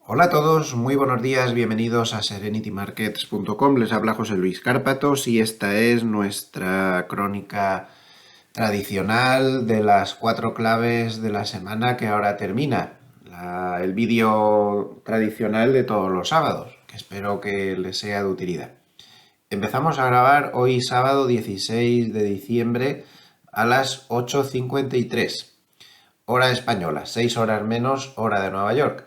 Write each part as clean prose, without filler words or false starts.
Hola a todos, muy buenos días, bienvenidos a serenitymarkets.com. Les habla José Luis Cárpatos y esta es nuestra crónica tradicional de las 4 claves de la semana que ahora termina. El vídeo tradicional de todos los sábados, que espero que les sea de utilidad. Empezamos a grabar hoy sábado 16 de diciembre a las 8:53, hora española, 6 horas menos, hora de Nueva York.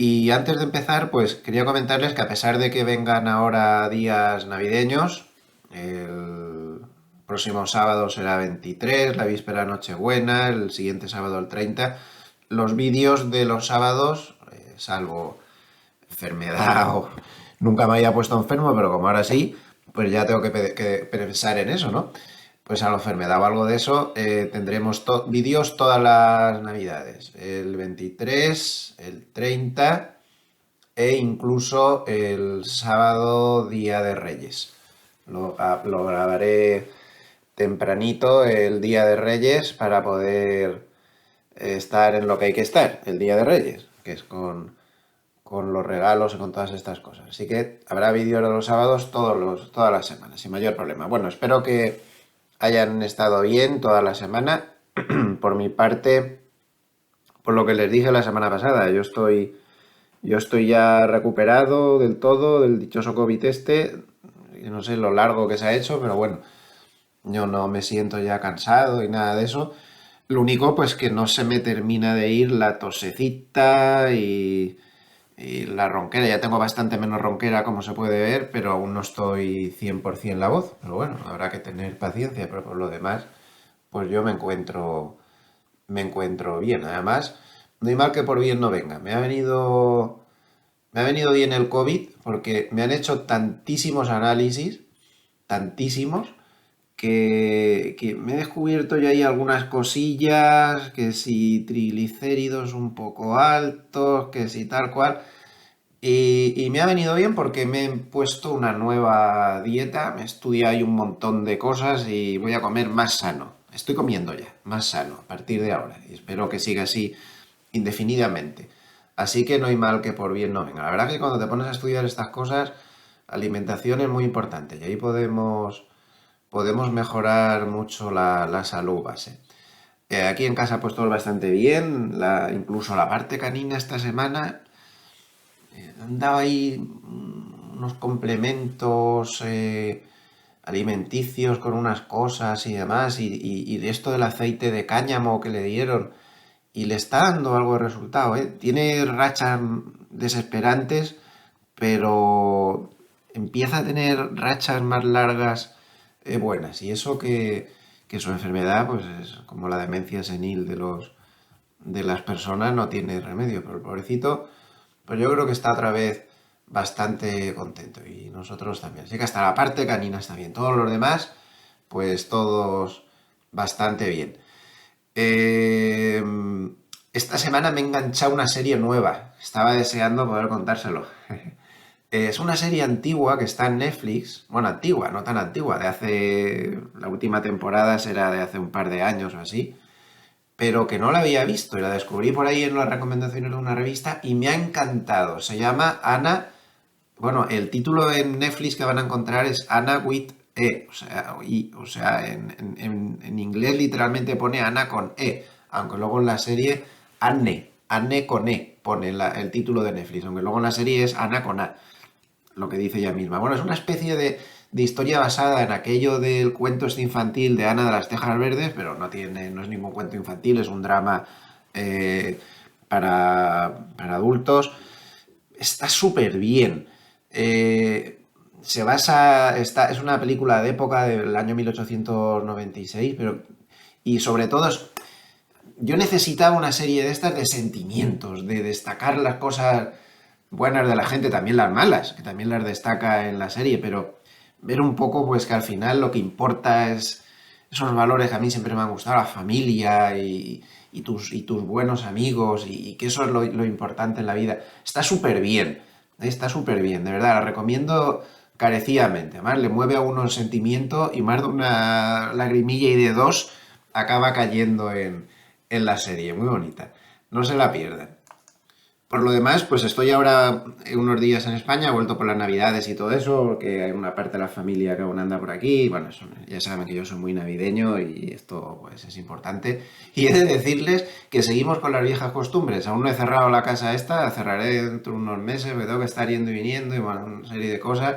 Y antes de empezar, pues quería comentarles que a pesar de que vengan ahora días navideños, el próximo sábado será 23, la víspera Nochebuena, el siguiente sábado el 30, los vídeos de los sábados, salvo enfermedad o nunca me haya puesto enfermo, pero como ahora sí, pues ya tengo que pensar en eso, ¿no? Pues a la enfermedad o algo de eso, tendremos vídeos todas las navidades, el 23, el 30 e incluso el sábado día de Reyes. Lo grabaré tempranito el día de Reyes para poder estar en lo que hay que estar el día de Reyes, que es con los regalos y con todas estas cosas. Así que habrá vídeos de los sábados todas las semanas, sin mayor problema. Bueno, espero que hayan estado bien toda la semana. Por mi parte, por lo que les dije la semana pasada, yo estoy ya recuperado del todo del dichoso COVID este. No sé lo largo que se ha hecho, pero bueno, yo no me siento ya cansado y nada de eso. Lo único, pues que no se me termina de ir la tosecita y la ronquera. Ya tengo bastante menos ronquera, como se puede ver, pero aún no estoy 100% la voz. Pero bueno, habrá que tener paciencia, pero por lo demás, pues yo me encuentro bien. Además, no hay mal que por bien no venga. Me ha venido bien el COVID porque me han hecho tantísimos análisis, tantísimos, que me he descubierto ya ahí algunas cosillas, que si triglicéridos un poco altos, que si tal cual. Y me ha venido bien porque me he puesto una nueva dieta, me estudia ahí un montón de cosas y voy a comer más sano. Estoy comiendo ya, más sano, a partir de ahora. Y espero que siga así indefinidamente. Así que no hay mal que por bien no venga. La verdad que cuando te pones a estudiar estas cosas, alimentación es muy importante y ahí podemos mejorar mucho la salud base. Aquí en casa pues todo bastante bien, incluso la parte canina esta semana han dado ahí unos complementos alimenticios con unas cosas y demás, y de esto del aceite de cáñamo que le dieron, y le está dando algo de resultado, ¿eh? Tiene rachas desesperantes, pero empieza a tener rachas más largas buenas, y eso que su enfermedad, pues es como la demencia senil de las personas, no tiene remedio, pero el pobrecito, pues yo creo que está otra vez bastante contento y nosotros también. Así que hasta la parte canina está bien. Todos los demás, pues todos bastante bien. Eh, esta semana me he enganchado una serie nueva. Estaba deseando poder contárselo. Es una serie antigua que está en Netflix. Bueno, antigua, no tan antigua. La última temporada será de hace un par de años o así, pero que no la había visto y la descubrí por ahí en las recomendaciones de una revista y me ha encantado. Se llama Anna, bueno, el título en Netflix que van a encontrar es Anna with E, o sea, en inglés literalmente pone Anna con E, aunque luego en la serie Anne con E pone el título de Netflix, aunque luego en la serie es Anna con A, lo que dice ella misma. Bueno, es una especie de historia basada en aquello del cuento este infantil de Ana de las Tejas Verdes, pero no es ningún cuento infantil, es un drama eh, para adultos. Está súper bien. Es una película de época del año 1896, y sobre todo yo necesitaba una serie de estas de sentimientos, de destacar las cosas buenas de la gente, también las malas, que también las destaca en la serie, pero ver un poco pues que al final lo que importa es esos valores que a mí siempre me han gustado, la familia y tus buenos amigos, y que eso es lo importante en la vida. Está súper bien, de verdad, la recomiendo carecidamente. Además, le mueve a uno el sentimiento y más de una lagrimilla y de dos acaba cayendo en la serie. Muy bonita. No se la pierdan. Por lo demás, pues estoy ahora unos días en España, he vuelto por las Navidades y todo eso, porque hay una parte de la familia que aún anda por aquí. Y bueno, ya saben que yo soy muy navideño y esto pues es importante. Y he de decirles que seguimos con las viejas costumbres. Aún no he cerrado la casa esta, cerraré dentro de unos meses, me tengo que estar yendo y viniendo y bueno, una serie de cosas.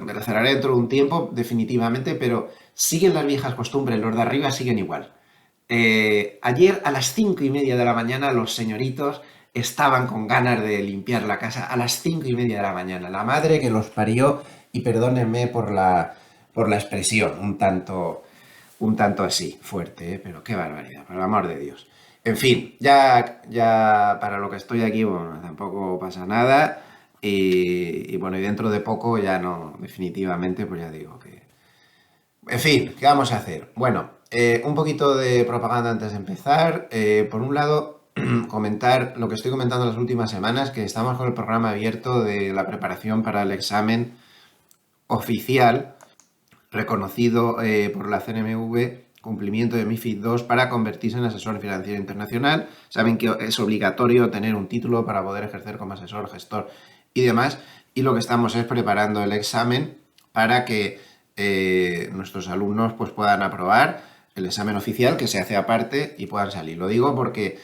Me la cerraré dentro de un tiempo, definitivamente, pero siguen las viejas costumbres, los de arriba siguen igual. Ayer a las 5:30 de la mañana los señoritos estaban con ganas de limpiar la casa a las 5:30 de la mañana. La madre que los parió, y perdónenme por la expresión, un tanto así, fuerte, ¿eh? Pero qué barbaridad, por el amor de Dios. En fin, ya para lo que estoy aquí, bueno, tampoco pasa nada. Y bueno, y dentro de poco ya no, definitivamente, pues ya digo que, en fin, ¿qué vamos a hacer? Bueno, un poquito de propaganda antes de empezar. Por un lado, comentar lo que estoy comentando las últimas semanas, que estamos con el programa abierto de la preparación para el examen oficial reconocido por la CNMV, cumplimiento de MiFID II para convertirse en asesor financiero internacional. Saben que es obligatorio tener un título para poder ejercer como asesor, gestor y demás. Y lo que estamos es preparando el examen para que nuestros alumnos pues, puedan aprobar el examen oficial que se hace aparte y puedan salir. Lo digo porque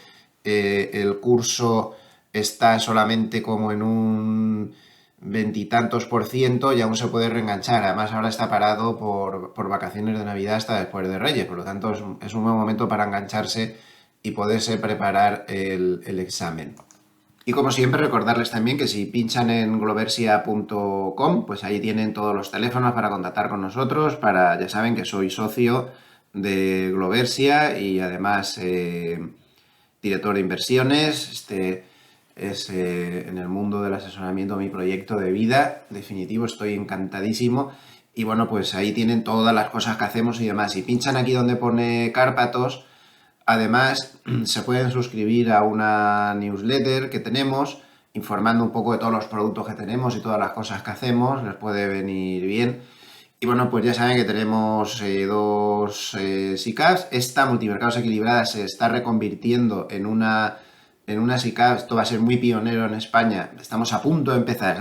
el curso está solamente como en un veintitantos por ciento y aún se puede reenganchar. Además ahora está parado por vacaciones de Navidad hasta después de Reyes, por lo tanto es un buen momento para engancharse y poderse preparar el examen. Y como siempre, recordarles también que si pinchan en gloversia.com, pues ahí tienen todos los teléfonos para contactar con nosotros. Ya saben que soy socio de Gloversia y además director de inversiones. Este es en el mundo del asesoramiento mi proyecto de vida. Definitivo, estoy encantadísimo. Y bueno, pues ahí tienen todas las cosas que hacemos y demás. Si pinchan aquí donde pone Cárpatos, además, se pueden suscribir a una newsletter que tenemos informando un poco de todos los productos que tenemos y todas las cosas que hacemos, les puede venir bien. Y bueno, pues ya saben que tenemos dos SICAVs. Esta multimercados equilibrada se está reconvirtiendo en una SICAV. Esto va a ser muy pionero en España. Estamos a punto de empezar,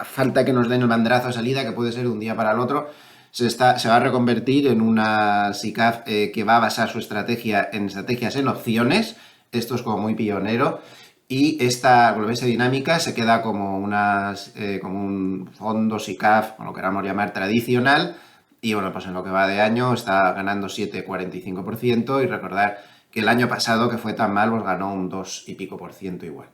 falta que nos den el banderazo de salida, que puede ser de un día para el otro. Se va a reconvertir en una SICAV que va a basar su estrategia en estrategias en opciones. Esto es como muy pionero. Y esta Gloversia Dinámica se queda como un fondo SICAV, como lo queramos llamar, tradicional. Y bueno, pues en lo que va de año está ganando 7,45%. Y recordar que el año pasado, que fue tan mal, pues ganó un 2 y pico por ciento igual.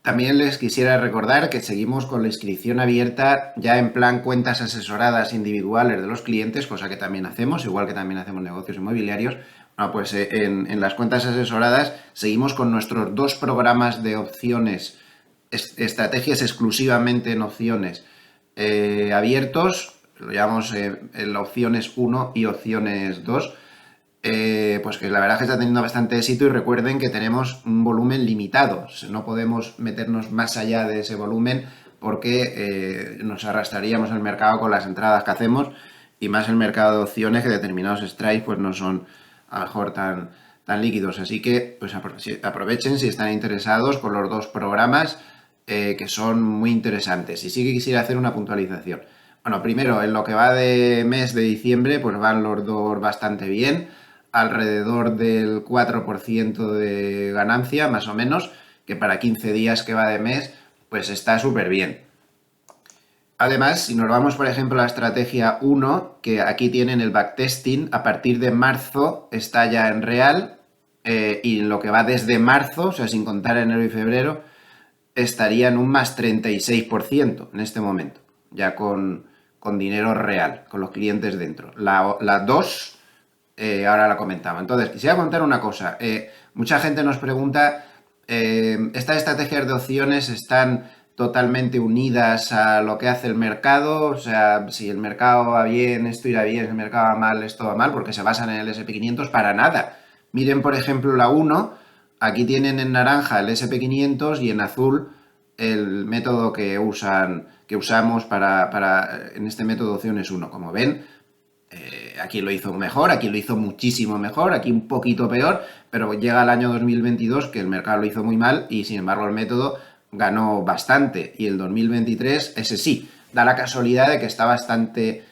También les quisiera recordar que seguimos con la inscripción abierta ya en plan cuentas asesoradas individuales de los clientes, cosa que también hacemos, igual que también hacemos negocios inmobiliarios. Bueno, pues en las cuentas asesoradas seguimos con nuestros dos programas de opciones, estrategias exclusivamente en opciones abiertos, lo llamamos opciones 1 y opciones 2. Pues que la verdad es que está teniendo bastante éxito y recuerden que tenemos un volumen limitado, no podemos meternos más allá de ese volumen porque nos arrastraríamos el mercado con las entradas que hacemos y más el mercado de opciones, que determinados strikes pues no son a lo mejor tan líquidos, así que pues aprovechen si están interesados con los dos programas que son muy interesantes. Y sí que quisiera hacer una puntualización. Bueno, primero, en lo que va de mes de diciembre pues van los dos bastante bien, alrededor del 4% de ganancia, más o menos, que para 15 días que va de mes, pues está súper bien. Además, si nos vamos, por ejemplo, a la estrategia 1, que aquí tienen el backtesting, a partir de marzo está ya en real, y lo que va desde marzo, o sea, sin contar enero y febrero, estaría en un más 36% en este momento, ya con dinero real, con los clientes dentro. La 2 ahora la comentaba. Entonces, quisiera contar una cosa. Mucha gente nos pregunta, ¿estas estrategias de opciones están totalmente unidas a lo que hace el mercado? O sea, si el mercado va bien, esto irá bien, si el mercado va mal, esto va mal, porque se basan en el S&P 500, para nada. Miren, por ejemplo, la 1, aquí tienen en naranja el S&P 500 y en azul el método que usamos en este método opciones 1. Como ven, Aquí lo hizo mejor, aquí lo hizo muchísimo mejor, aquí un poquito peor, pero llega el año 2022 que el mercado lo hizo muy mal y sin embargo el método ganó bastante. Y el 2023, ese sí, da la casualidad de que está bastante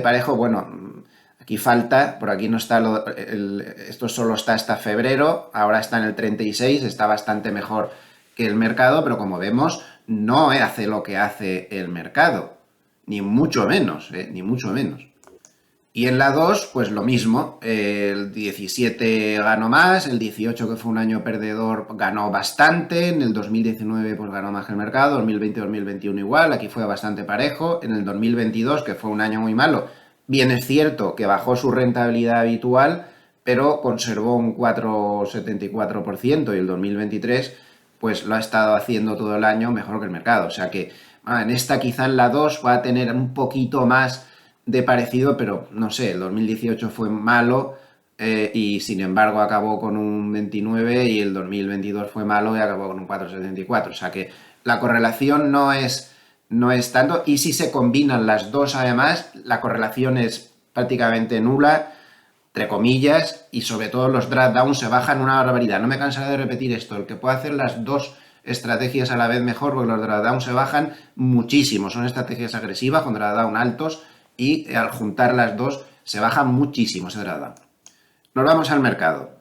parejo. Bueno, aquí falta, por aquí no está, esto solo está hasta febrero, ahora está en el 36, está bastante mejor que el mercado, pero como vemos, no hace lo que hace el mercado, ni mucho menos, ni mucho menos. Y en la 2 pues lo mismo, el 17 ganó más, el 18 que fue un año perdedor ganó bastante, en el 2019 pues ganó más que el mercado, 2020-2021 igual, aquí fue bastante parejo, en el 2022 que fue un año muy malo, bien es cierto que bajó su rentabilidad habitual, pero conservó un 4,74% y el 2023 pues lo ha estado haciendo todo el año mejor que el mercado, o sea que en esta quizá en la 2 va a tener un poquito más de parecido, pero no sé, el 2018 fue malo y sin embargo acabó con un 29 y el 2022 fue malo y acabó con un 4,74. O sea que la correlación no es tanto y si se combinan las dos además, la correlación es prácticamente nula, entre comillas, y sobre todo los drawdowns se bajan una barbaridad. No me cansaré de repetir esto, el que puede hacer las dos estrategias a la vez mejor, porque los drawdowns se bajan muchísimo, son estrategias agresivas con drawdown altos y al juntar las dos se baja muchísimo ese drawdown. Nos vamos al mercado.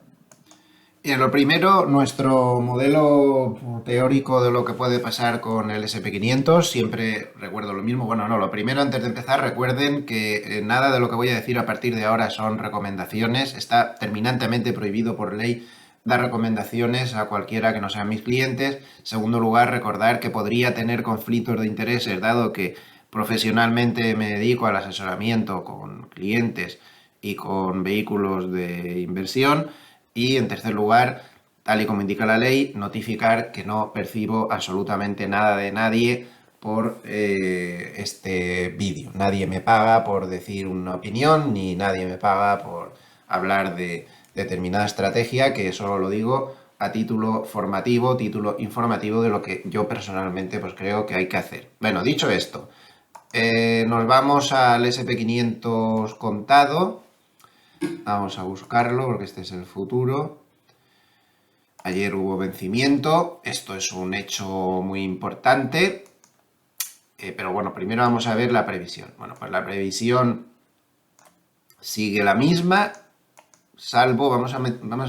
Lo primero, nuestro modelo teórico de lo que puede pasar con el SP500, siempre recuerdo lo mismo. Bueno, no, lo primero, antes de empezar, recuerden que nada de lo que voy a decir a partir de ahora son recomendaciones. Está terminantemente prohibido por ley dar recomendaciones a cualquiera que no sean mis clientes. En segundo lugar, recordar que podría tener conflictos de intereses, dado que profesionalmente me dedico al asesoramiento con clientes y con vehículos de inversión. Y en tercer lugar, tal y como indica la ley, notificar que no percibo absolutamente nada de nadie por este vídeo. Nadie me paga por decir una opinión, ni nadie me paga por hablar de determinada estrategia, que solo lo digo a título formativo, título informativo de lo que yo personalmente pues creo que hay que hacer. Bueno, dicho esto, nos vamos al SP500 contado. Vamos a buscarlo porque este es el futuro. Ayer hubo vencimiento. Esto es un hecho muy importante. Pero bueno, primero vamos a ver la previsión. Bueno, pues la previsión sigue la misma, salvo, vamos a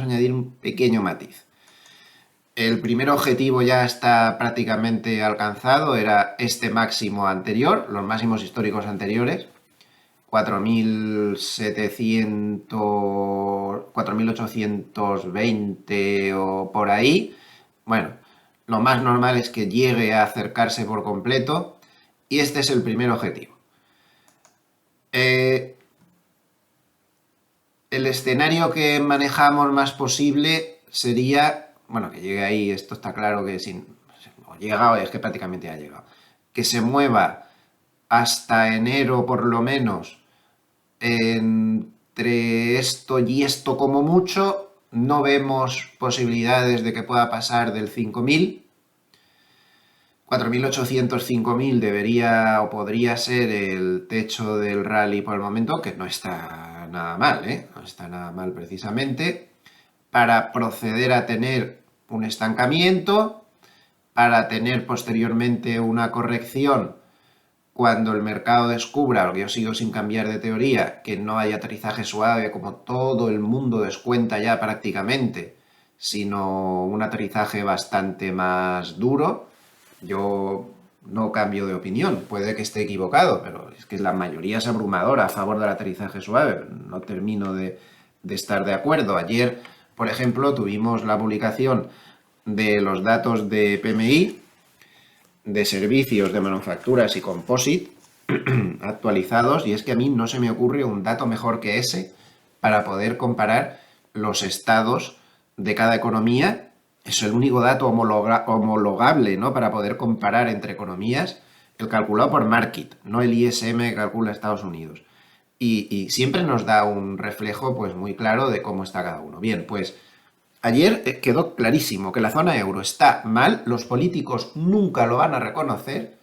añadir un pequeño matiz. El primer objetivo ya está prácticamente alcanzado, era este máximo anterior, los máximos históricos anteriores. 4.820 o por ahí. Bueno, lo más normal es que llegue a acercarse por completo y este es el primer objetivo. El escenario que manejamos más posible sería, bueno, que llegue ahí, esto está claro que o llega, es que prácticamente ha llegado, que se mueva hasta enero por lo menos entre esto y esto como mucho. No vemos posibilidades de que pueda pasar del 5.000. 4.800, 5.000 debería o podría ser el techo del rally por el momento, que no está nada mal, no está nada mal precisamente, para proceder a tener un estancamiento, para tener posteriormente una corrección cuando el mercado descubra, lo que yo sigo sin cambiar de teoría, que no hay aterrizaje suave como todo el mundo descuenta ya prácticamente, sino un aterrizaje bastante más duro. Yo no cambio de opinión, puede que esté equivocado, pero es que la mayoría es abrumadora a favor del aterrizaje suave. No termino de estar de acuerdo. Ayer, por ejemplo, tuvimos la publicación de los datos de PMI, de servicios, de manufacturas y composite actualizados, y es que a mí no se me ocurre un dato mejor que ese para poder comparar los estados de cada economía. Es el único dato homologable, ¿no?, para poder comparar entre economías, el calculado por Markit, no el ISM que calcula Estados Unidos. Y siempre nos da un reflejo pues muy claro de cómo está cada uno. Bien, pues ayer quedó clarísimo que la zona euro está mal, los políticos nunca lo van a reconocer,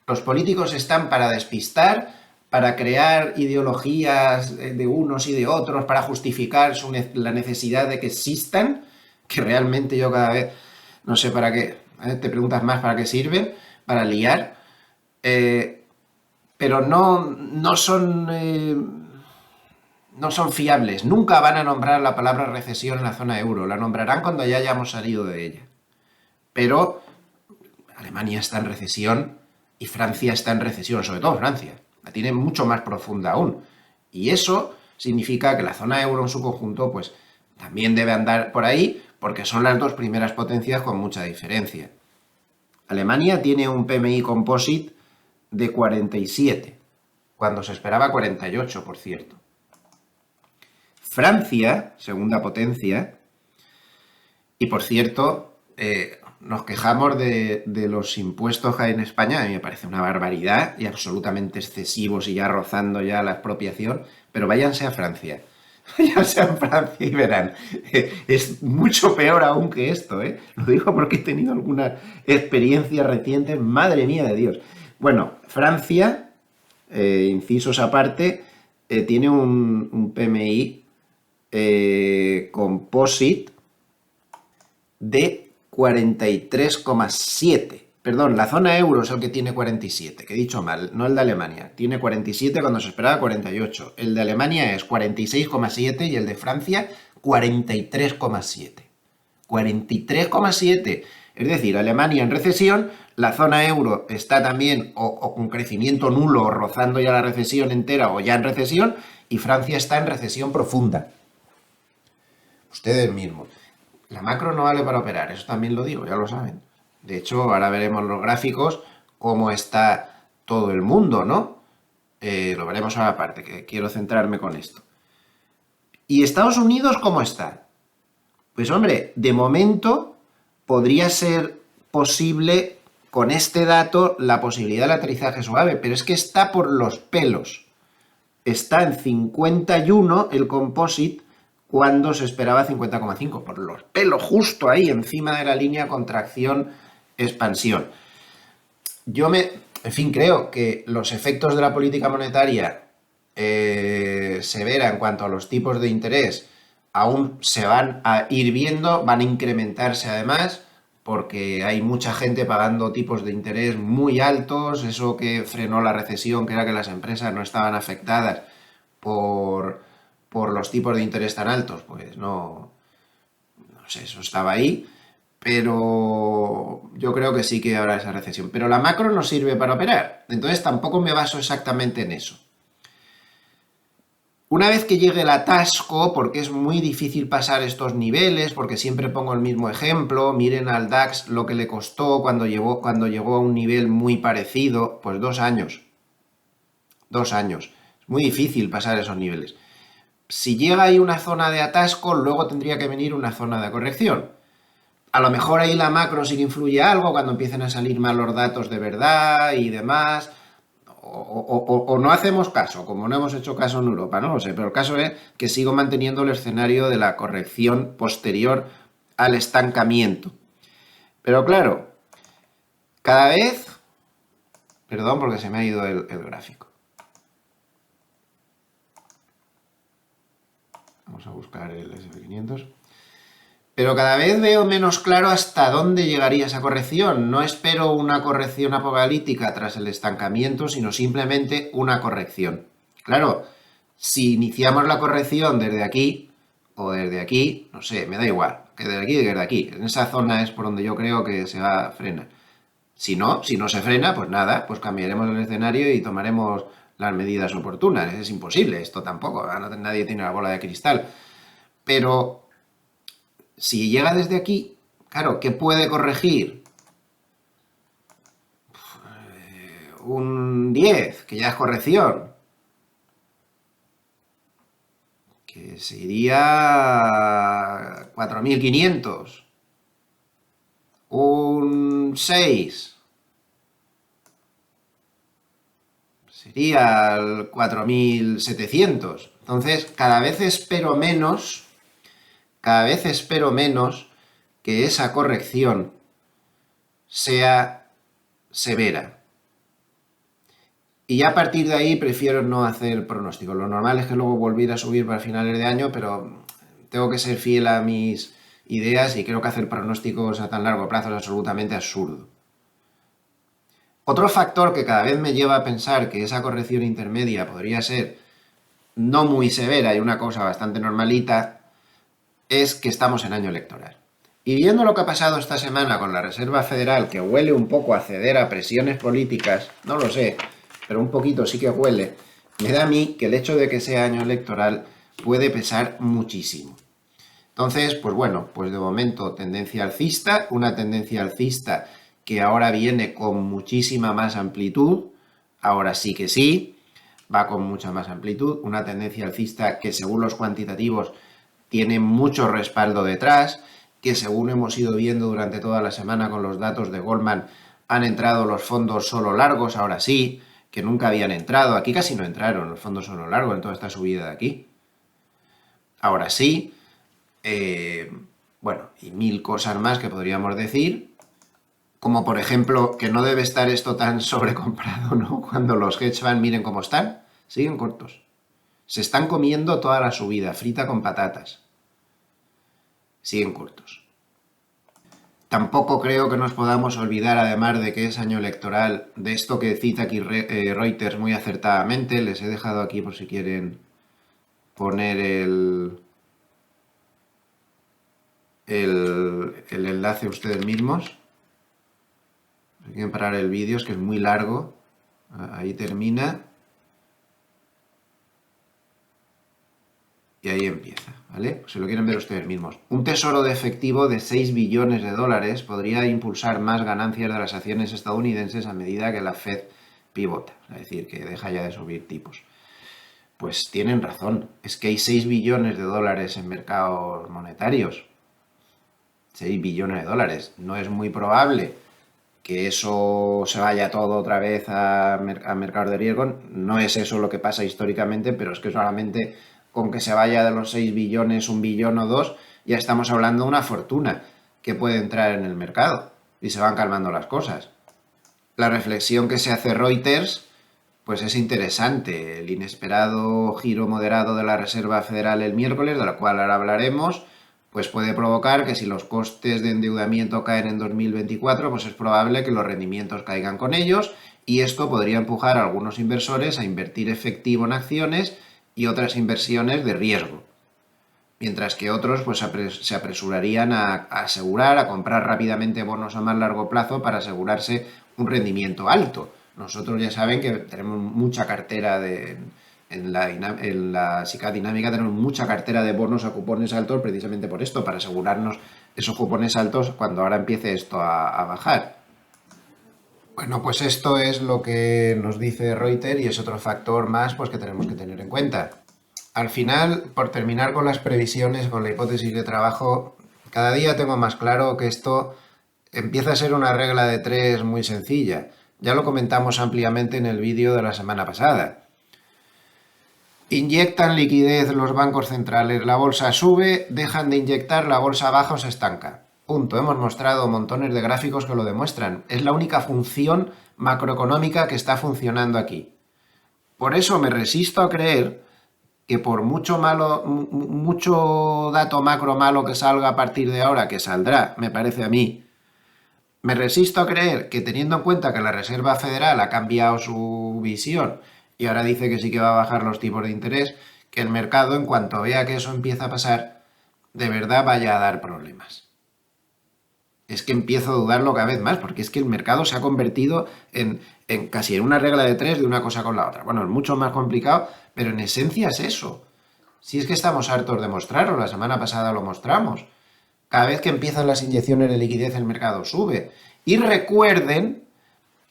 los políticos están para despistar, para crear ideologías de unos y de otros, para justificar la necesidad de que existan, que realmente yo cada vez no sé para qué, te preguntas más para qué sirven, para liar, pero no son... no son fiables. Nunca van a nombrar la palabra recesión en la zona euro. La nombrarán cuando ya hayamos salido de ella. Pero Alemania está en recesión y Francia está en recesión, sobre todo Francia. La tiene mucho más profunda aún. Y eso significa que la zona euro en su conjunto, pues también debe andar por ahí, porque son las dos primeras potencias con mucha diferencia. Alemania tiene un PMI composite de 47, cuando se esperaba 48, por cierto. Francia, segunda potencia, y por cierto, nos quejamos de los impuestos que hay en España, a mí me parece una barbaridad y absolutamente excesivos y ya rozando ya la expropiación, pero váyanse a Francia. Váyanse a Francia y verán. Es mucho peor aún que esto, ¿eh? Lo digo porque he tenido algunas experiencias recientes, madre mía de Dios. Bueno, Francia, incisos aparte, tiene un PMI composite de 43,7. Perdón, la zona euro es el que tiene 47, que he dicho mal, no el de Alemania. Tiene 47 cuando se esperaba 48. El de Alemania es 46,7 y el de Francia 43,7. 43,7. Es decir, Alemania en recesión, la zona euro está también o con crecimiento nulo, o rozando ya la recesión entera o ya en recesión, y Francia está en recesión profunda. Ustedes mismos. La macro no vale para operar, eso también lo digo, ya lo saben. De hecho, ahora veremos los gráficos, cómo está todo el mundo, ¿no? Lo veremos ahora aparte, que quiero centrarme con esto. ¿Y Estados Unidos cómo está? Pues hombre, de momento podría ser posible con este dato la posibilidad del aterrizaje suave, pero es que está por los pelos. Está en 51 el composite cuando se esperaba 50,5, por los pelos, justo ahí, encima de la línea contracción-expansión. En fin, creo que los efectos de la política monetaria severa en cuanto a los tipos de interés aún se van a ir viendo, van a incrementarse además, porque hay mucha gente pagando tipos de interés muy altos, eso que frenó la recesión, que era que las empresas no estaban afectadas por los tipos de interés tan altos, pues no sé, eso estaba ahí, pero yo creo que sí que habrá esa recesión. Pero la macro no sirve para operar, entonces tampoco me baso exactamente en eso. Una vez que llegue el atasco, porque es muy difícil pasar estos niveles, porque siempre pongo el mismo ejemplo, miren al DAX lo que le costó cuando llegó a un nivel muy parecido, pues 2 años. 2 años. Es muy difícil pasar esos niveles. Si llega ahí una zona de atasco, luego tendría que venir una zona de corrección. A lo mejor ahí la macro sí que influye algo cuando empiecen a salir mal los datos de verdad y demás. O no hacemos caso, como no hemos hecho caso en Europa, no lo sé, pero el caso es que sigo manteniendo el escenario de la corrección posterior al estancamiento. Pero claro, cada vez... Perdón porque se me ha ido el gráfico. Vamos a buscar el SP500. Pero cada vez veo menos claro hasta dónde llegaría esa corrección. No espero una corrección apocalíptica tras el estancamiento, sino simplemente una corrección. Claro, si iniciamos la corrección desde aquí o desde aquí, no sé, me da igual, que desde aquí o desde aquí. En esa zona es por donde yo creo que se va a frenar. Si no se frena, pues nada, pues cambiaremos el escenario y tomaremos las medidas oportunas. Es imposible, esto tampoco, nadie tiene la bola de cristal. Pero si llega desde aquí, claro, ¿qué puede corregir? Un 10, que ya es corrección. Que sería 4.500. Un 6. Sería el 4.700. Entonces, cada vez espero menos que esa corrección sea severa. Y ya a partir de ahí prefiero no hacer pronósticos. Lo normal es que luego volviera a subir para finales de año, pero tengo que ser fiel a mis ideas y creo que hacer pronósticos a tan largo plazo es absolutamente absurdo. Otro factor que cada vez me lleva a pensar que esa corrección intermedia podría ser no muy severa y una cosa bastante normalita es que estamos en año electoral. Y viendo lo que ha pasado esta semana con la Reserva Federal, que huele un poco a ceder a presiones políticas, no lo sé, pero un poquito sí que huele, me da a mí que el hecho de que sea año electoral puede pesar muchísimo. Entonces, pues bueno, pues de momento tendencia alcista, una tendencia alcista que ahora viene con muchísima más amplitud, ahora sí que sí, va con mucha más amplitud, una tendencia alcista que según los cuantitativos tiene mucho respaldo detrás, que según hemos ido viendo durante toda la semana con los datos de Goldman, han entrado los fondos solo largos, ahora sí, que nunca habían entrado, aquí casi no entraron los fondos solo largos en toda esta subida de aquí. Ahora sí, bueno, y mil cosas más que podríamos decir, como por ejemplo que no debe estar esto tan sobrecomprado, ¿no? Cuando los hedge funds miren cómo están, siguen cortos. Se están comiendo toda la subida, frita con patatas. Siguen cortos. Tampoco creo que nos podamos olvidar, además de que es año electoral, de esto que cita aquí Reuters muy acertadamente. Les he dejado aquí por si quieren poner el enlace ustedes mismos. Si quieren parar el vídeo, es que es muy largo. Ahí termina. Y ahí empieza, ¿vale? Pues si lo quieren ver ustedes mismos. Un tesoro de efectivo de 6 billones de dólares podría impulsar más ganancias de las acciones estadounidenses a medida que la Fed pivota, es decir, que deja ya de subir tipos. Pues tienen razón, es que hay 6 billones de dólares en mercados monetarios. 6 billones de dólares. No es muy probable que eso se vaya todo otra vez a mercados de riesgo. No es eso lo que pasa históricamente, pero es que solamente con que se vaya de los 6 billones, 1 billón o 2, ya estamos hablando de una fortuna que puede entrar en el mercado y se van calmando las cosas. La reflexión que se hace Reuters, pues es interesante. El inesperado giro moderado de la Reserva Federal el miércoles, de la cual ahora hablaremos, pues puede provocar que si los costes de endeudamiento caen en 2024, pues es probable que los rendimientos caigan con ellos y esto podría empujar a algunos inversores a invertir efectivo en acciones y otras inversiones de riesgo. Mientras que otros pues, se apresurarían a asegurar, a comprar rápidamente bonos a más largo plazo para asegurarse un rendimiento alto. Nosotros ya saben que tenemos mucha cartera en la SICAV dinámica tenemos mucha cartera de bonos a cupones altos precisamente por esto, para asegurarnos esos cupones altos cuando ahora empiece esto a bajar. Bueno, pues esto es lo que nos dice Reuters y es otro factor más pues, que tenemos que tener en cuenta. Al final, por terminar con las previsiones, con la hipótesis de trabajo, cada día tengo más claro que esto empieza a ser una regla de 3 muy sencilla. Ya lo comentamos ampliamente en el vídeo de la semana pasada. Inyectan liquidez los bancos centrales, la bolsa sube, dejan de inyectar, la bolsa baja o se estanca. Punto. Hemos mostrado montones de gráficos que lo demuestran. Es la única función macroeconómica que está funcionando aquí. Por eso me resisto a creer que por mucho dato macro malo que salga a partir de ahora, que saldrá, me parece a mí, me resisto a creer que teniendo en cuenta que la Reserva Federal ha cambiado su visión y ahora dice que sí que va a bajar los tipos de interés, que el mercado, en cuanto vea que eso empieza a pasar, de verdad vaya a dar problemas. Es que empiezo a dudarlo cada vez más, porque es que el mercado se ha convertido en casi en una regla de 3 de una cosa con la otra. Bueno, es mucho más complicado, pero en esencia es eso. Si es que estamos hartos de mostrarlo, la semana pasada lo mostramos. Cada vez que empiezan las inyecciones de liquidez el mercado sube. Y recuerden,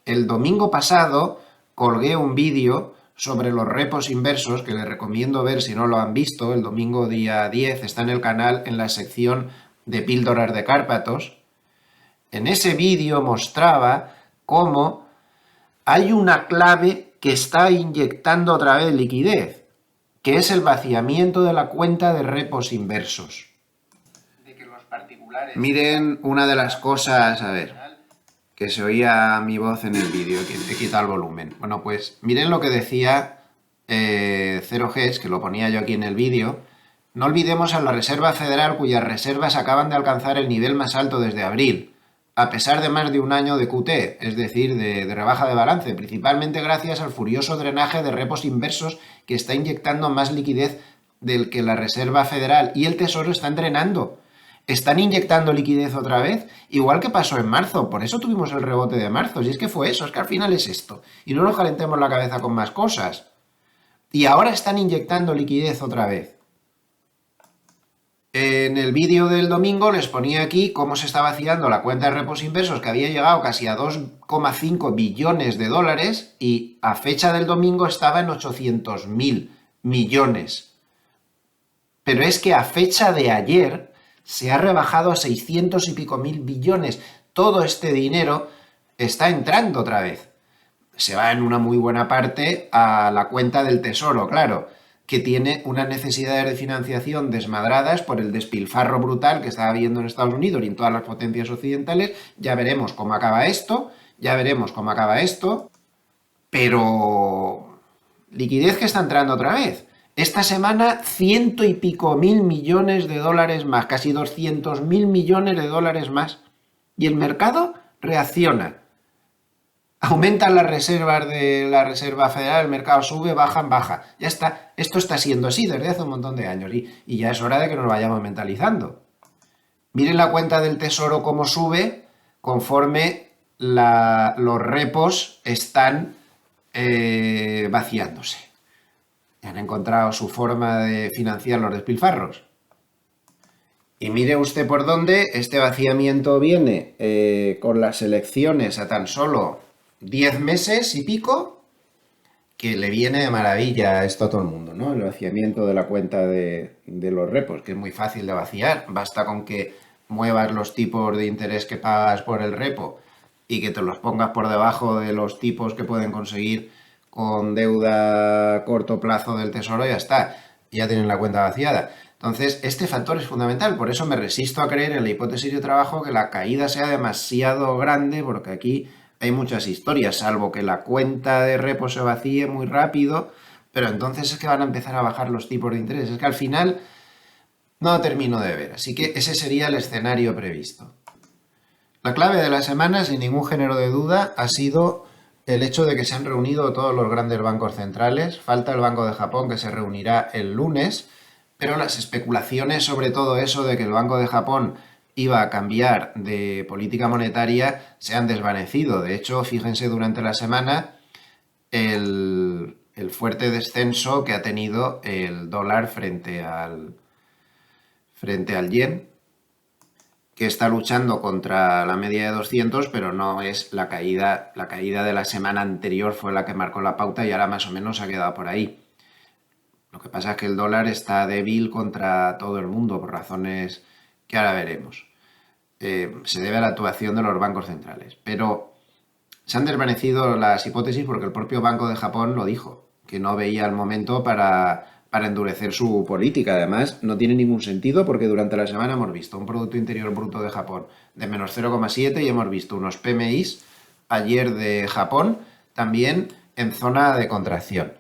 el domingo pasado colgué un vídeo sobre los repos inversos que les recomiendo ver si no lo han visto. El domingo día 10 está en el canal en la sección de píldoras de Cárpatos. En ese vídeo mostraba cómo hay una clave que está inyectando otra vez liquidez, que es el vaciamiento de la cuenta de repos inversos. Miren una de las cosas, a ver, que se oía mi voz en el vídeo, que he quitado el volumen. Bueno, pues miren lo que decía 0Gs, que lo ponía yo aquí en el vídeo. No olvidemos a la Reserva Federal, cuyas reservas acaban de alcanzar el nivel más alto desde abril, a pesar de más de un año de QT, es decir, de rebaja de balance, principalmente gracias al furioso drenaje de repos inversos que está inyectando más liquidez del que la Reserva Federal y el Tesoro están drenando. Están inyectando liquidez otra vez, igual que pasó en marzo. Por eso tuvimos el rebote de marzo. Si es que fue eso, es que al final es esto. Y no nos calentemos la cabeza con más cosas. Y ahora están inyectando liquidez otra vez. En el vídeo del domingo les ponía aquí cómo se está vaciando la cuenta de repos inversos, que había llegado casi a 2,5 billones de dólares y a fecha del domingo estaba en 800.000 millones. Pero es que a fecha de ayer se ha rebajado a 600 y pico mil billones. Todo este dinero está entrando otra vez. Se va en una muy buena parte a la cuenta del Tesoro, claro, que tiene unas necesidades de financiación desmadradas por el despilfarro brutal que está habiendo en Estados Unidos y en todas las potencias occidentales. Ya veremos cómo acaba esto, pero liquidez que está entrando otra vez. Esta semana, 100 y pico mil millones de dólares más, casi 200.000 millones de dólares más. Y el mercado reacciona. Aumentan las reservas de la Reserva Federal, el mercado sube, bajan, baja. Ya está. Esto está siendo así desde hace un montón de años y ya es hora de que nos vayamos mentalizando. Miren la cuenta del Tesoro cómo sube conforme los repos están vaciándose. Han encontrado su forma de financiar los despilfarros. Y mire usted por dónde este vaciamiento viene con las elecciones a tan solo 10 meses y pico, que le viene de maravilla esto a todo el mundo, ¿no? El vaciamiento de la cuenta de los repos, que es muy fácil de vaciar. Basta con que muevas los tipos de interés que pagas por el repo y que te los pongas por debajo de los tipos que pueden conseguir con deuda a corto plazo del Tesoro, ya está, ya tienen la cuenta vaciada. Entonces, este factor es fundamental, por eso me resisto a creer en la hipótesis de trabajo que la caída sea demasiado grande, porque aquí hay muchas historias, salvo que la cuenta de repo se vacíe muy rápido, pero entonces es que van a empezar a bajar los tipos de interés. Es que al final no lo termino de ver, así que ese sería el escenario previsto. La clave de la semana, sin ningún género de duda, ha sido el hecho de que se han reunido todos los grandes bancos centrales. Falta el Banco de Japón, que se reunirá el lunes, pero las especulaciones sobre todo eso de que el Banco de Japón iba a cambiar de política monetaria se han desvanecido. De hecho, fíjense durante la semana el fuerte descenso que ha tenido el dólar frente al yen, que está luchando contra la media de 200, pero no es la caída. La caída de la semana anterior fue la que marcó la pauta y ahora más o menos se ha quedado por ahí. Lo que pasa es que el dólar está débil contra todo el mundo por razones que ahora veremos. Se debe a la actuación de los bancos centrales. Pero se han desvanecido las hipótesis porque el propio Banco de Japón lo dijo, que no veía el momento para endurecer su política. Además, no tiene ningún sentido porque durante la semana hemos visto un Producto Interior Bruto de Japón de menos 0,7 y hemos visto unos PMIs ayer de Japón también en zona de contracción.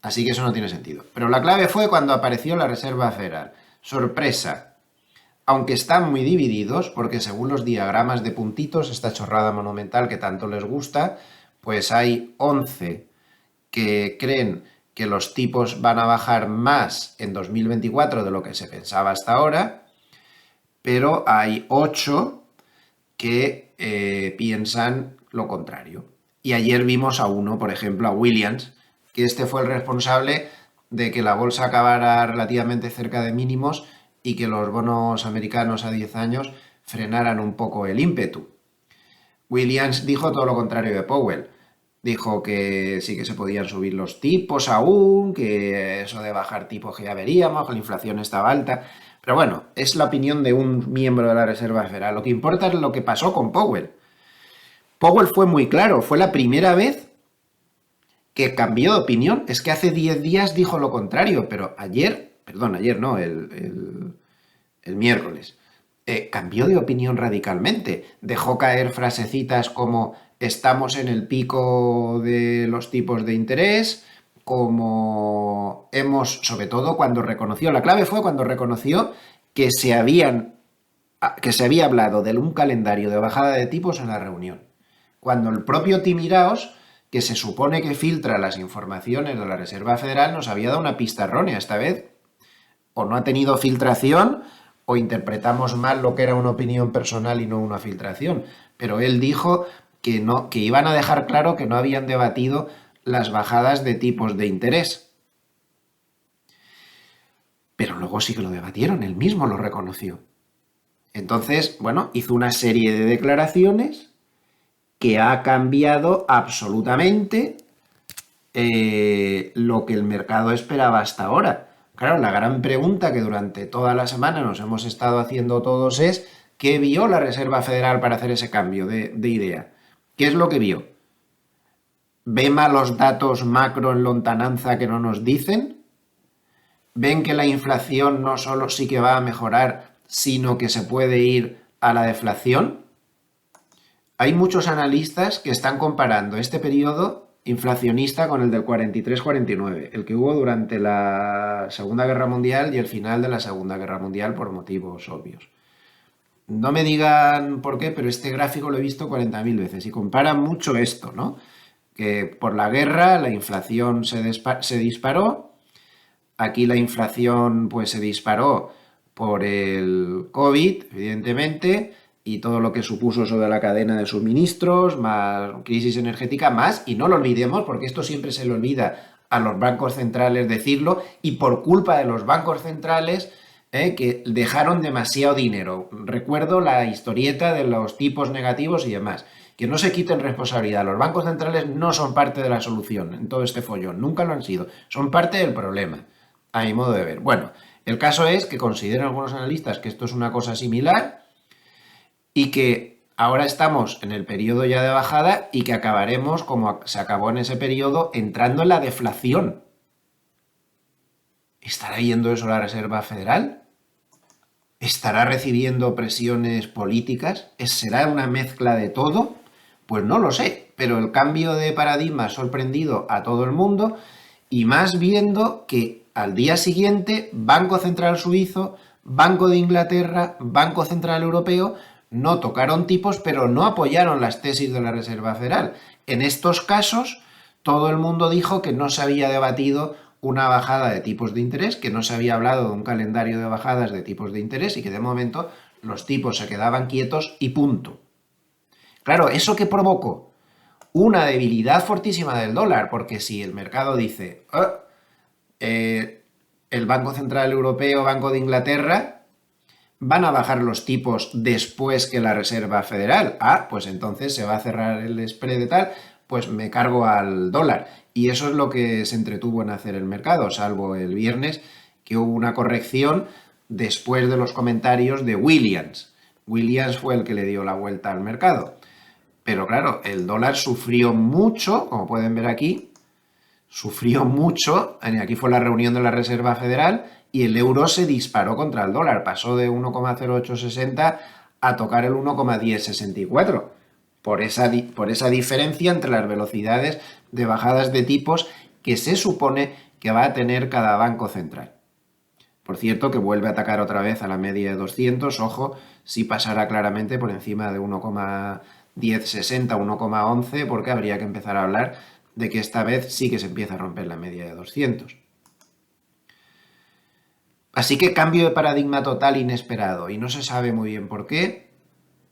Así que eso no tiene sentido. Pero la clave fue cuando apareció la Reserva Federal. Sorpresa. Aunque están muy divididos, porque según los diagramas de puntitos, esta chorrada monumental que tanto les gusta, pues hay 11 que creen que los tipos van a bajar más en 2024 de lo que se pensaba hasta ahora, pero hay 8 que piensan lo contrario. Y ayer vimos a uno, por ejemplo, a Williams, que este fue el responsable de que la bolsa acabara relativamente cerca de mínimos y que los bonos americanos a 10 años frenaran un poco el ímpetu. Williams dijo todo lo contrario de Powell. Dijo que sí que se podían subir los tipos aún, que eso de bajar tipos que ya veríamos, que la inflación estaba alta. Pero bueno, es la opinión de un miembro de la Reserva Federal. Lo que importa es lo que pasó con Powell. Powell fue muy claro, fue la primera vez que cambió de opinión. Es que hace 10 días dijo lo contrario, pero el miércoles, cambió de opinión radicalmente. Dejó caer frasecitas como estamos en el pico de los tipos de interés, como sobre todo cuando reconoció, la clave fue cuando reconoció que se había hablado de un calendario de bajada de tipos en la reunión. Cuando el propio Timiraos, que se supone que filtra las informaciones de la Reserva Federal, nos había dado una pista errónea esta vez. O no ha tenido filtración, o interpretamos mal lo que era una opinión personal y no una filtración. Pero él dijo que no, que iban a dejar claro que no habían debatido las bajadas de tipos de interés. Pero luego sí que lo debatieron, él mismo lo reconoció. Entonces, bueno, hizo una serie de declaraciones que ha cambiado absolutamente lo que el mercado esperaba hasta ahora. Claro, la gran pregunta que durante toda la semana nos hemos estado haciendo todos es ¿qué vio la Reserva Federal para hacer ese cambio de idea? ¿Qué es lo que vio? ¿Ve malos datos macro en lontananza que no nos dicen? ¿Ven que la inflación no solo sí que va a mejorar, sino que se puede ir a la deflación? Hay muchos analistas que están comparando este periodo inflacionista con el del 43-49, el que hubo durante la Segunda Guerra Mundial y el final de la Segunda Guerra Mundial por motivos obvios. No me digan por qué, pero este gráfico lo he visto 40.000 veces y comparan mucho esto, ¿no? Que por la guerra la inflación se disparó, aquí la inflación pues se disparó por el COVID, evidentemente, y todo lo que supuso eso de la cadena de suministros, más crisis energética, más, y no lo olvidemos, porque esto siempre se le olvida a los bancos centrales decirlo, y por culpa de los bancos centrales que dejaron demasiado dinero. Recuerdo la historieta de los tipos negativos y demás. Que no se quiten responsabilidad. Los bancos centrales no son parte de la solución en todo este follón, nunca lo han sido, son parte del problema, a mi modo de ver. Bueno, el caso es que consideran algunos analistas que esto es una cosa similar y que ahora estamos en el periodo ya de bajada y que acabaremos, como se acabó en ese periodo, entrando en la deflación. ¿Estará yendo eso la Reserva Federal? ¿Estará recibiendo presiones políticas? ¿Será una mezcla de todo? Pues no lo sé, pero el cambio de paradigma ha sorprendido a todo el mundo y más viendo que al día siguiente Banco Central Suizo, Banco de Inglaterra, Banco Central Europeo no tocaron tipos, pero no apoyaron las tesis de la Reserva Federal. En estos casos, todo el mundo dijo que no se había debatido una bajada de tipos de interés, que no se había hablado de un calendario de bajadas de tipos de interés y que de momento los tipos se quedaban quietos y punto. Claro, ¿eso qué provocó? Una debilidad fortísima del dólar, porque si el mercado dice el Banco Central Europeo, Banco de Inglaterra, van a bajar los tipos después que la Reserva Federal. Pues entonces se va a cerrar el spread de tal, pues me cargo al dólar. Y eso es lo que se entretuvo en hacer el mercado, salvo el viernes, que hubo una corrección después de los comentarios de Williams. Williams fue el que le dio la vuelta al mercado. Pero claro, el dólar sufrió mucho, como pueden ver aquí, sufrió mucho. Aquí fue la reunión de la Reserva Federal y el euro se disparó contra el dólar. Pasó de 1,0860 a tocar el 1,1064. Por esa diferencia entre las velocidades de bajadas de tipos que se supone que va a tener cada banco central. Por cierto, que vuelve a atacar otra vez a la media de 200. Ojo, si pasara claramente por encima de 1,1060, 1,11, porque habría que empezar a hablar de que esta vez sí que se empieza a romper la media de 200. Así que cambio de paradigma total inesperado, y no se sabe muy bien por qué,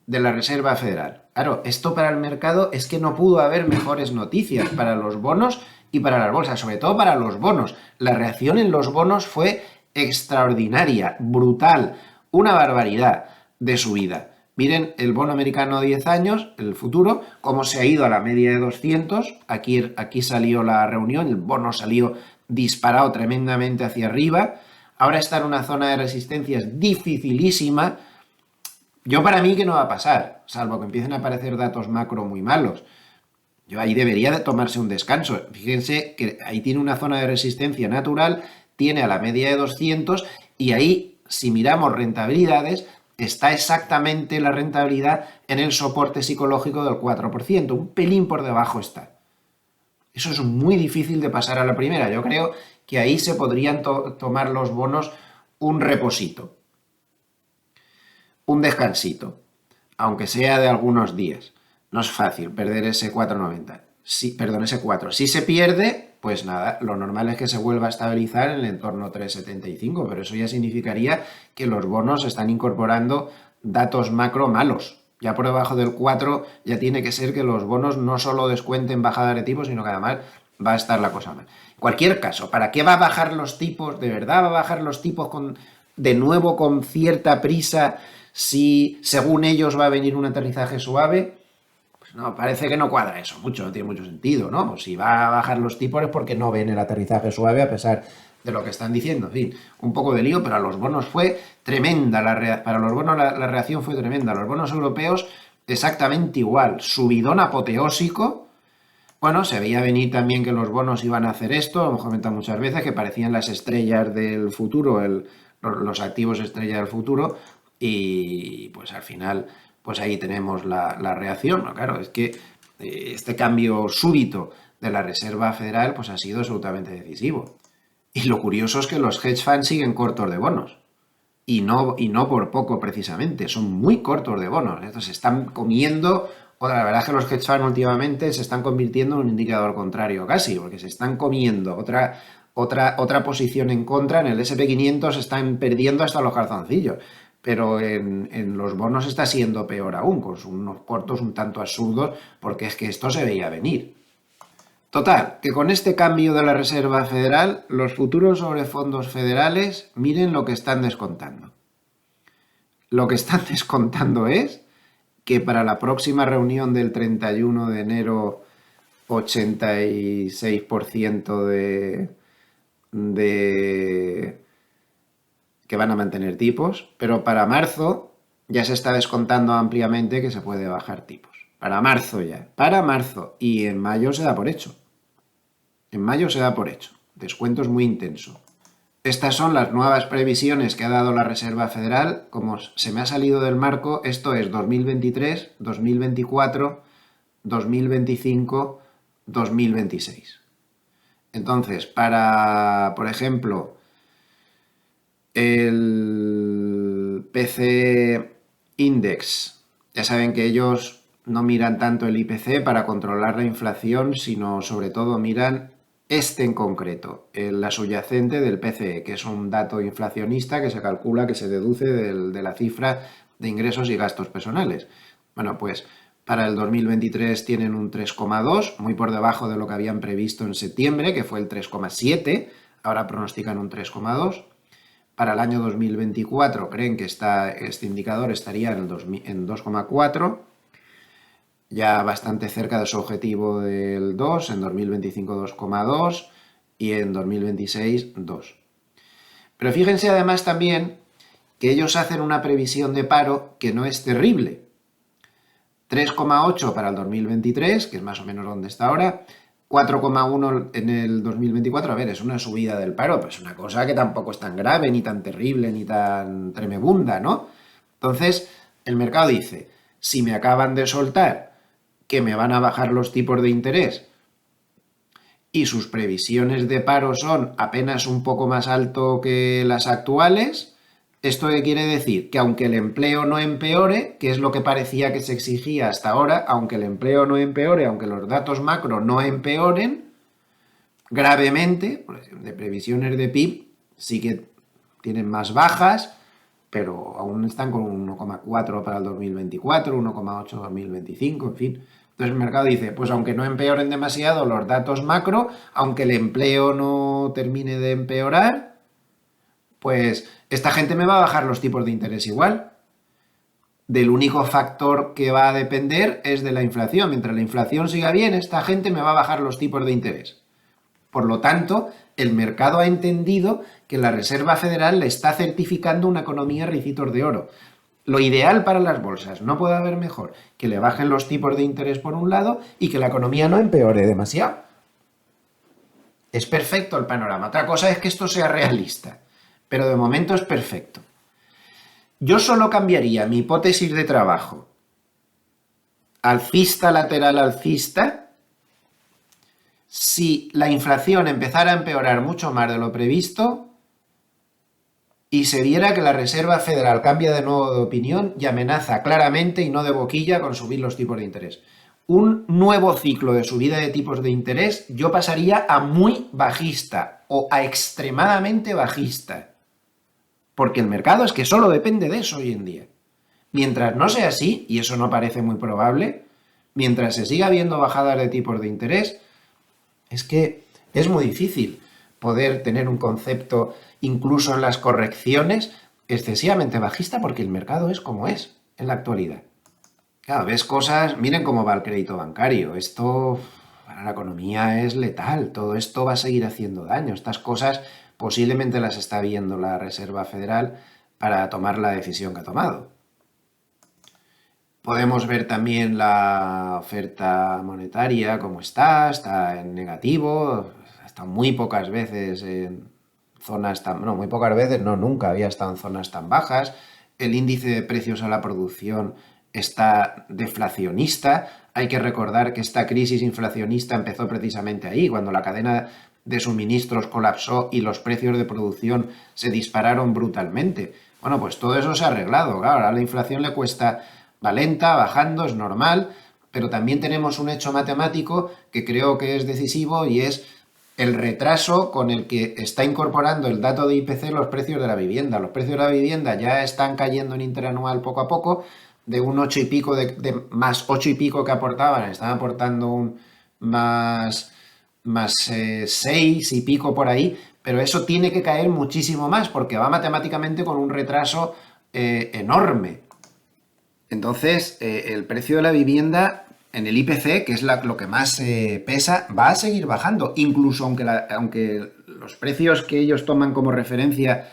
de la Reserva Federal. Claro, esto para el mercado es que no pudo haber mejores noticias para los bonos y para las bolsas, sobre todo para los bonos. La reacción en los bonos fue extraordinaria, brutal, una barbaridad de subida. Miren el bono americano 10 años, el futuro, cómo se ha ido a la media de 200. Aquí salió la reunión, el bono salió disparado tremendamente hacia arriba. Ahora está en una zona de resistencias dificilísima. Yo para mí que no va a pasar, salvo que empiecen a aparecer datos macro muy malos. Yo ahí debería de tomarse un descanso. Fíjense que ahí tiene una zona de resistencia natural, tiene a la media de 200 y ahí, si miramos rentabilidades, está exactamente la rentabilidad en el soporte psicológico del 4%, un pelín por debajo está. Eso es muy difícil de pasar a la primera. Yo creo que ahí se podrían tomar los bonos un reposito, un descansito, aunque sea de algunos días. No es fácil perder ese 4,90. Perdón, ese 4. Si se pierde, pues nada, lo normal es que se vuelva a estabilizar en el entorno 3,75, pero eso ya significaría que los bonos están incorporando datos macro malos. Ya por debajo del 4 ya tiene que ser que los bonos no solo descuenten bajada de tipos, sino que además va a estar la cosa mal. En cualquier caso, ¿para qué va a bajar los tipos? ¿De verdad va a bajar los tipos de nuevo con cierta prisa si según ellos va a venir un aterrizaje suave? Pues no, parece que no cuadra eso mucho, no tiene mucho sentido, ¿no? Pues si va a bajar los tipos es porque no ven el aterrizaje suave a pesar de lo que están diciendo. En fin, un poco de lío, pero a los bonos fue tremenda. Para los bonos la reacción fue tremenda. Los bonos europeos exactamente igual. Subidón apoteósico. Bueno, se veía venir también que los bonos iban a hacer esto, lo hemos comentado muchas veces, que parecían las estrellas del futuro, los activos estrella del futuro, y pues al final, pues ahí tenemos la reacción, ¿no? Claro, es que este cambio súbito de la Reserva Federal pues ha sido absolutamente decisivo. Y lo curioso es que los hedge funds siguen cortos de bonos. Y no por poco precisamente, son muy cortos de bonos. Estos se están comiendo, o la verdad es que los hedge funds últimamente se están convirtiendo en un indicador contrario casi, porque se están comiendo otra posición en contra. En el S&P 500 se están perdiendo hasta los calzoncillos, pero en los bonos está siendo peor aún, con unos cortos un tanto absurdos, porque es que esto se veía venir. Total, que con este cambio de la Reserva Federal, los futuros sobre fondos federales, miren lo que están descontando. Lo que están descontando es que para la próxima reunión del 31 de enero, 86% de que van a mantener tipos, pero para marzo ya se está descontando ampliamente que se puede bajar tipos. Para marzo ya, para marzo. Y en mayo se da por hecho. En mayo se da por hecho. Descuento es muy intenso. Estas son las nuevas previsiones que ha dado la Reserva Federal. Como se me ha salido del marco, esto es 2023, 2024, 2025, 2026. Entonces, para, por ejemplo, el PC Index, ya saben que ellos no miran tanto el IPC para controlar la inflación, sino sobre todo miran este en concreto, la subyacente del PCE, que es un dato inflacionista que se calcula, que se deduce de la cifra de ingresos y gastos personales. Bueno, pues para el 2023 tienen un 3,2, muy por debajo de lo que habían previsto en septiembre, que fue el 3,7, ahora pronostican un 3,2. Para el año 2024 creen que este indicador estaría en 2,4, ya bastante cerca de su objetivo del 2, en 2025 2,2 y en 2026 2. Pero fíjense además también que ellos hacen una previsión de paro que no es terrible. 3,8 para el 2023, que es más o menos donde está ahora, 4,1 en el 2024, a ver, es una subida del paro, pues es una cosa que tampoco es tan grave, ni tan terrible, ni tan tremebunda, ¿no? Entonces, el mercado dice, si me acaban de soltar que me van a bajar los tipos de interés y sus previsiones de paro son apenas un poco más alto que las actuales, ¿esto qué quiere decir? Que aunque el empleo no empeore, que es lo que parecía que se exigía hasta ahora, aunque el empleo no empeore, aunque los datos macro no empeoren gravemente, de previsiones de PIB sí que tienen más bajas, pero aún están con un 1,4 para el 2024, 1,8 2025, en fin. Entonces el mercado dice, pues aunque no empeoren demasiado los datos macro, aunque el empleo no termine de empeorar, pues esta gente me va a bajar los tipos de interés igual. Del único factor que va a depender es de la inflación. Mientras la inflación siga bien, esta gente me va a bajar los tipos de interés. Por lo tanto, el mercado ha entendido que la Reserva Federal le está certificando una economía a ricitos de oro. Lo ideal para las bolsas, no puede haber mejor que le bajen los tipos de interés por un lado y que la economía no empeore demasiado. Es perfecto el panorama. Otra cosa es que esto sea realista, pero de momento es perfecto. Yo solo cambiaría mi hipótesis de trabajo alcista lateral alcista si la inflación empezara a empeorar mucho más de lo previsto y se viera que la Reserva Federal cambia de nuevo de opinión y amenaza claramente y no de boquilla con subir los tipos de interés. Un nuevo ciclo de subida de tipos de interés yo pasaría a muy bajista o a extremadamente bajista. Porque el mercado es que solo depende de eso hoy en día. Mientras no sea así, y eso no parece muy probable, mientras se siga viendo bajadas de tipos de interés, es que es muy difícil poder tener un concepto, incluso en las correcciones, excesivamente bajista porque el mercado es como es en la actualidad. Claro, ves cosas, miren cómo va el crédito bancario, esto para la economía es letal, todo esto va a seguir haciendo daño, estas cosas posiblemente las está viendo la Reserva Federal para tomar la decisión que ha tomado. Podemos ver también la oferta monetaria, cómo está en negativo, está muy pocas veces en zonas tan, no, muy pocas veces, no, nunca había estado en zonas tan bajas. El índice de precios a la producción está deflacionista. Hay que recordar que esta crisis inflacionista empezó precisamente ahí, cuando la cadena de suministros colapsó y los precios de producción se dispararon brutalmente. Bueno, pues todo eso se ha arreglado. Claro, ahora la inflación le cuesta, va lenta, bajando, es normal, pero también tenemos un hecho matemático que creo que es decisivo y es el retraso con el que está incorporando el dato de IPC los precios de la vivienda. Los precios de la vivienda ya están cayendo en interanual poco a poco, de un 8 y pico, de más 8 y pico que aportaban, están aportando un más 6 y pico por ahí, pero eso tiene que caer muchísimo más porque va matemáticamente con un retraso enorme. Entonces, el precio de la vivienda en el IPC, que es lo que más pesa, va a seguir bajando, incluso aunque los precios que ellos toman como referencia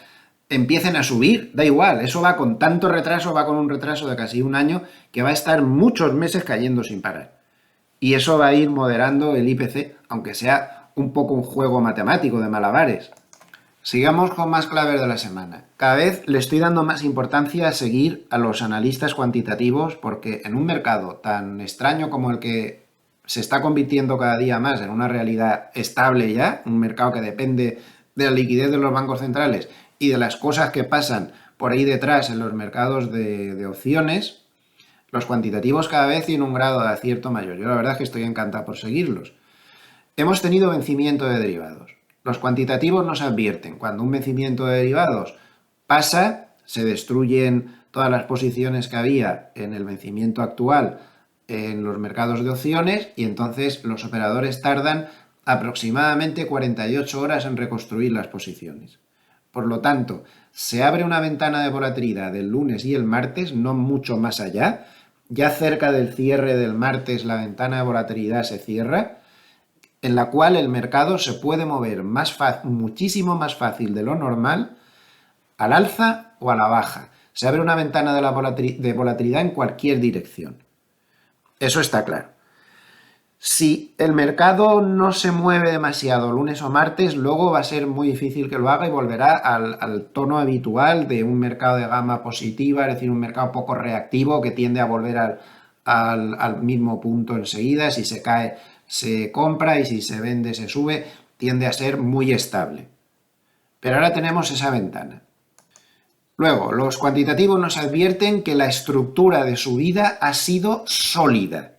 empiecen a subir, da igual, eso va con tanto retraso, va con un retraso de casi un año, que va a estar muchos meses cayendo sin parar. Y eso va a ir moderando el IPC, aunque sea un poco un juego matemático de malabares. Sigamos con más claves de la semana. Cada vez le estoy dando más importancia a seguir a los analistas cuantitativos porque en un mercado tan extraño como el que se está convirtiendo cada día más en una realidad estable ya, un mercado que depende de la liquidez de los bancos centrales y de las cosas que pasan por ahí detrás en los mercados de opciones, los cuantitativos cada vez tienen un grado de acierto mayor. Yo la verdad es que estoy encantado por seguirlos. Hemos tenido vencimiento de derivados. Los cuantitativos nos advierten, cuando un vencimiento de derivados pasa, se destruyen todas las posiciones que había en el vencimiento actual en los mercados de opciones y entonces los operadores tardan aproximadamente 48 horas en reconstruir las posiciones. Por lo tanto, se abre una ventana de volatilidad el lunes y el martes, no mucho más allá. Ya cerca del cierre del martes la ventana de volatilidad se cierra, en la cual el mercado se puede mover muchísimo más fácil de lo normal, al alza o a la baja. Se abre una ventana de volatilidad en cualquier dirección. Eso está claro. Si el mercado no se mueve demasiado lunes o martes, luego va a ser muy difícil que lo haga y volverá al tono habitual de un mercado de gama positiva, es decir, un mercado poco reactivo que tiende a volver al mismo punto enseguida. Si se cae, se compra y si se vende, se sube. Tiende a ser muy estable. Pero ahora tenemos esa ventana. Luego, los cuantitativos nos advierten que la estructura de subida ha sido sólida.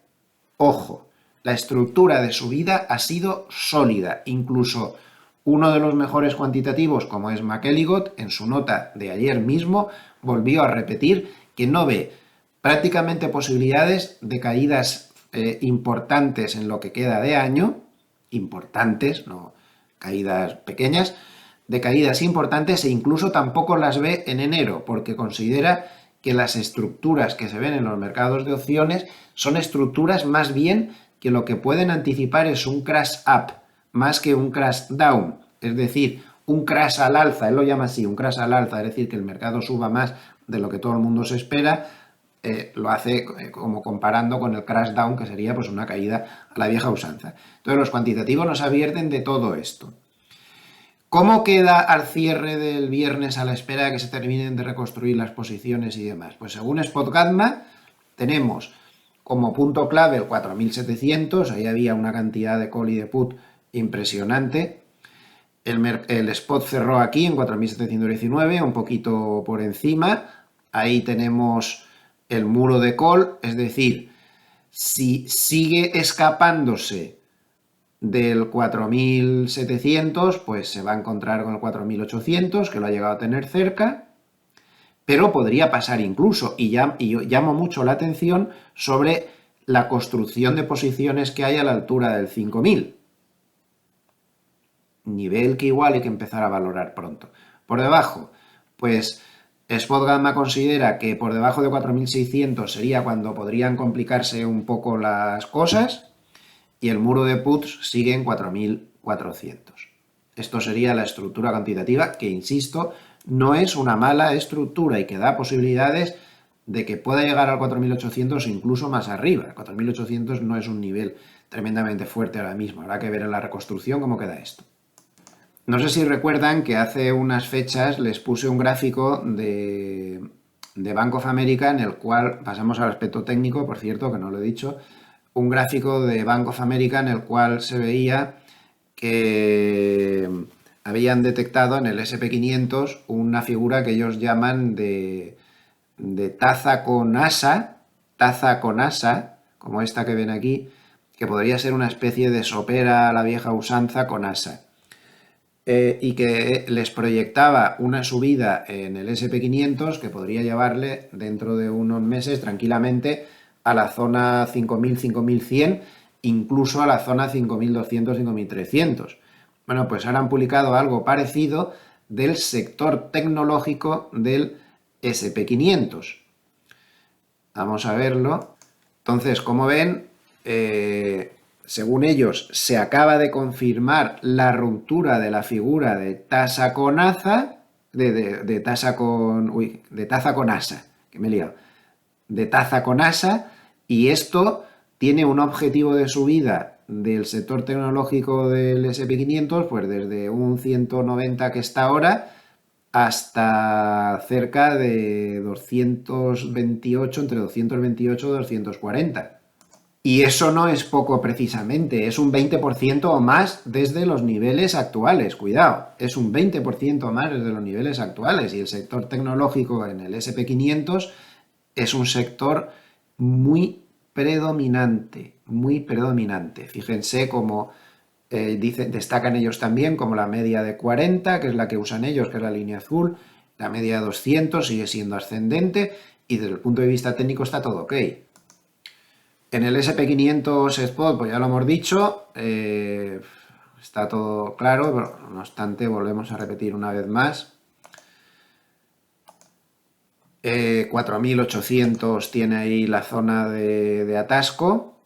Ojo. La estructura de subida ha sido sólida. Incluso uno de los mejores cuantitativos, como es McElligott, en su nota de ayer mismo, volvió a repetir que no ve prácticamente posibilidades de caídas importantes en lo que queda de año, importantes, no caídas pequeñas, de caídas importantes e incluso tampoco las ve en enero, porque considera que las estructuras que se ven en los mercados de opciones son estructuras más bien que lo que pueden anticipar es un crash up más que un crash down, es decir, un crash al alza, él lo llama así, un crash al alza, es decir, que el mercado suba más de lo que todo el mundo se espera, lo hace como comparando con el crash down, que sería pues una caída a la vieja usanza. Entonces los cuantitativos nos advierten de todo esto. ¿Cómo queda al cierre del viernes a la espera de que se terminen de reconstruir las posiciones y demás? Pues según Spot Gamma tenemos como punto clave el 4700, ahí había una cantidad de call y de put impresionante. El spot cerró aquí en 4719, un poquito por encima. Ahí tenemos el muro de call, es decir, si sigue escapándose del 4700, pues se va a encontrar con el 4800, que lo ha llegado a tener cerca, pero podría pasar incluso, y yo llamo mucho la atención sobre la construcción de posiciones que hay a la altura del 5000. Nivel que igual hay que empezar a valorar pronto. Por debajo, pues Spot Gamma considera que por debajo de 4600 sería cuando podrían complicarse un poco las cosas, y el muro de puts sigue en 4400. Esto sería la estructura cuantitativa, que insisto, no es una mala estructura y que da posibilidades de que pueda llegar al 4800 incluso más arriba. 4800 no es un nivel tremendamente fuerte ahora mismo, habrá que ver en la reconstrucción cómo queda esto. No sé si recuerdan que hace unas fechas les puse un gráfico de Bank of America en el cual, pasamos al aspecto técnico, por cierto, que no lo he dicho, un gráfico de Bank of America en el cual se veía que habían detectado en el SP500 una figura que ellos llaman de taza con asa, como esta que ven aquí, que podría ser una especie de sopera a la vieja usanza con asa. Y que les proyectaba una subida en el SP500 que podría llevarle dentro de unos meses tranquilamente a la zona 5000-5100, incluso a la zona 5200-5300. Bueno, pues ahora han publicado algo parecido del sector tecnológico del SP500. Vamos a verlo. Entonces, como ven, según ellos, se acaba de confirmar la ruptura de la figura de taza con asa, de taza con asa, que me he liado, de taza con asa, y esto tiene un objetivo de subida del sector tecnológico del SP500, pues desde un 190 que está ahora hasta cerca de 228, entre 228 y 240. Y eso no es poco precisamente, es un 20% o más desde los niveles actuales, cuidado, es un 20% más desde los niveles actuales, y el sector tecnológico en el SP500 es un sector muy predominante, muy predominante. Fíjense cómo destacan ellos también como la media de 40, que es la que usan ellos, que es la línea azul, la media de 200 sigue siendo ascendente, y desde el punto de vista técnico está todo ok. En el SP500 Spot, pues ya lo hemos dicho, está todo claro, pero no obstante volvemos a repetir una vez más. 4800 tiene ahí la zona de atasco,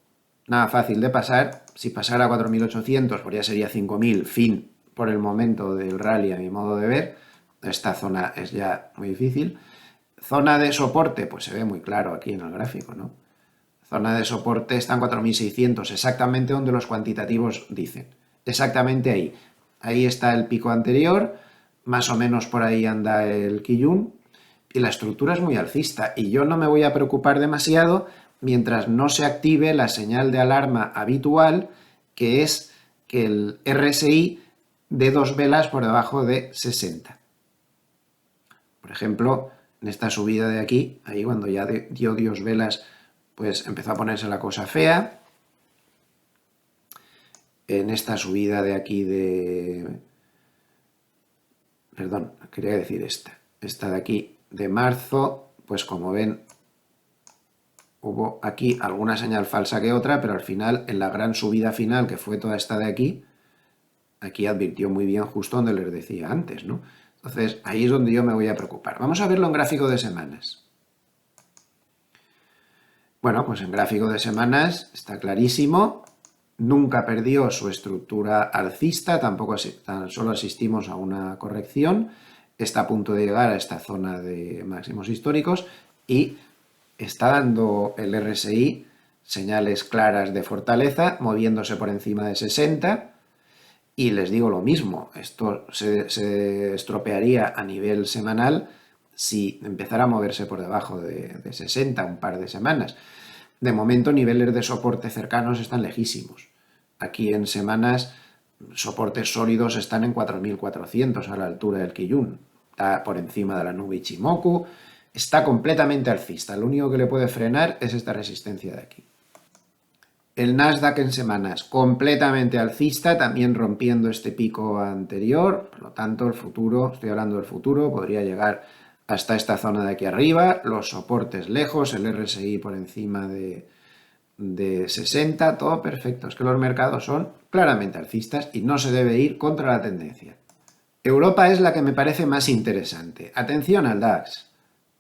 nada fácil de pasar. Si pasara a 4800, pues ya sería 5000, fin por el momento del rally a mi modo de ver. Esta zona es ya muy difícil. Zona de soporte, pues se ve muy claro aquí en el gráfico, ¿no? Zona de soporte está en 4600, exactamente donde los cuantitativos dicen. Exactamente ahí. Ahí está el pico anterior, más o menos por ahí anda el Kijun, y la estructura es muy alcista, y yo no me voy a preocupar demasiado mientras no se active la señal de alarma habitual, que es que el RSI dé dos velas por debajo de 60. Por ejemplo, en esta subida de aquí, ahí cuando ya dio 2 velas, pues empezó a ponerse la cosa fea. En esta subida de aquí Perdón, quería decir esta de aquí de marzo, pues como ven, hubo aquí alguna señal falsa que otra, pero al final, en la gran subida final, que fue toda esta de aquí advirtió muy bien justo donde les decía antes, ¿no? Entonces, ahí es donde yo me voy a preocupar. Vamos a verlo en gráfico de semanas. Bueno, pues en gráfico de semanas está clarísimo. Nunca perdió su estructura alcista, tampoco tan solo asistimos a una corrección. Está a punto de llegar a esta zona de máximos históricos y está dando el RSI señales claras de fortaleza, moviéndose por encima de 60. Y les digo lo mismo, esto se estropearía a nivel semanal si empezara a moverse por debajo de 60 un par de semanas. De momento, niveles de soporte cercanos están lejísimos. Aquí en semanas, soportes sólidos están en 4.400 a la altura del Kijun. Está por encima de la nube Ichimoku. Está completamente alcista. Lo único que le puede frenar es esta resistencia de aquí. El Nasdaq en semanas completamente alcista, también rompiendo este pico anterior. Por lo tanto, el futuro, estoy hablando del futuro, podría llegar hasta esta zona de aquí arriba. Los soportes lejos, el RSI por encima de 60, todo perfecto. Es que los mercados son claramente alcistas y no se debe ir contra la tendencia. Europa es la que me parece más interesante. Atención al DAX.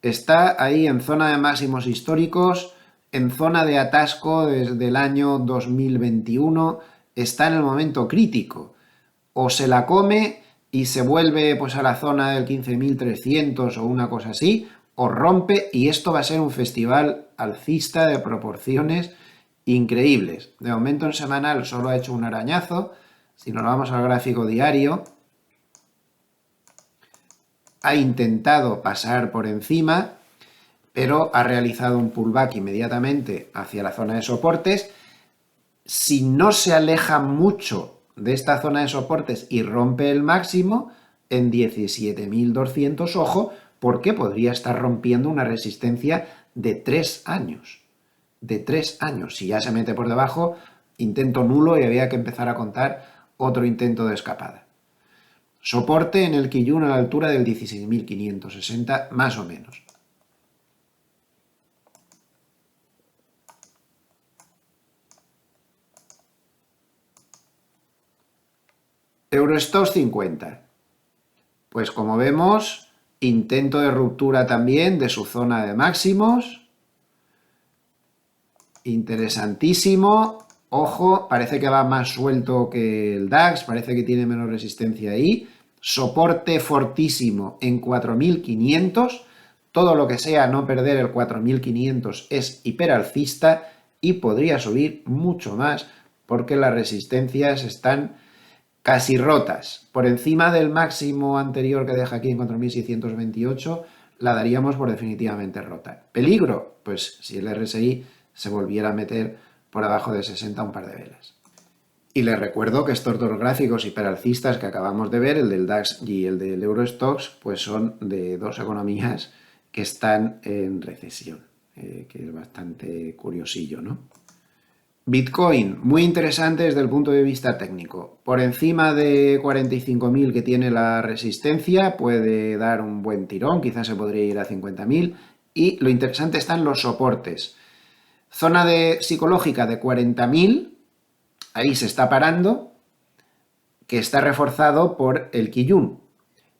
Está ahí en zona de máximos históricos, en zona de atasco desde el año 2021. Está en el momento crítico. O se la come y se vuelve pues a la zona del 15.300 o una cosa así, o rompe y esto va a ser un festival alcista de proporciones increíbles. De momento en semanal solo ha hecho un arañazo. Si nos vamos al gráfico diario, ha intentado pasar por encima, pero ha realizado un pullback inmediatamente hacia la zona de soportes. Si no se aleja mucho de esta zona de soportes y rompe el máximo en 17.200, ojo, porque podría estar rompiendo una resistencia de 3 años. De 3 años. Si ya se mete por debajo, intento nulo y había que empezar a contar otro intento de escapada. Soporte en el Kijun a la altura del 16.560, más o menos. Eurostoxx 50. Pues como vemos, intento de ruptura también de su zona de máximos. Interesantísimo. Ojo, parece que va más suelto que el DAX, parece que tiene menos resistencia ahí. Soporte fortísimo en 4.500. Todo lo que sea no perder el 4.500 es hiperalcista y podría subir mucho más porque las resistencias están casi rotas. Por encima del máximo anterior que deja aquí en 4.628, la daríamos por definitivamente rota. ¿Peligro? Pues si el RSI se volviera a meter por abajo de 60 un par de velas. Y les recuerdo que estos dos gráficos hiperalcistas que acabamos de ver, el del DAX y el del Eurostoxx, pues son de dos economías que están en recesión, que es bastante curiosillo, ¿no? Bitcoin, muy interesante desde el punto de vista técnico. Por encima de 45.000 que tiene la resistencia, puede dar un buen tirón, quizás se podría ir a 50.000. Y lo interesante están los soportes. Zona psicológica de 40.000, ahí se está parando, que está reforzado por el Kijun.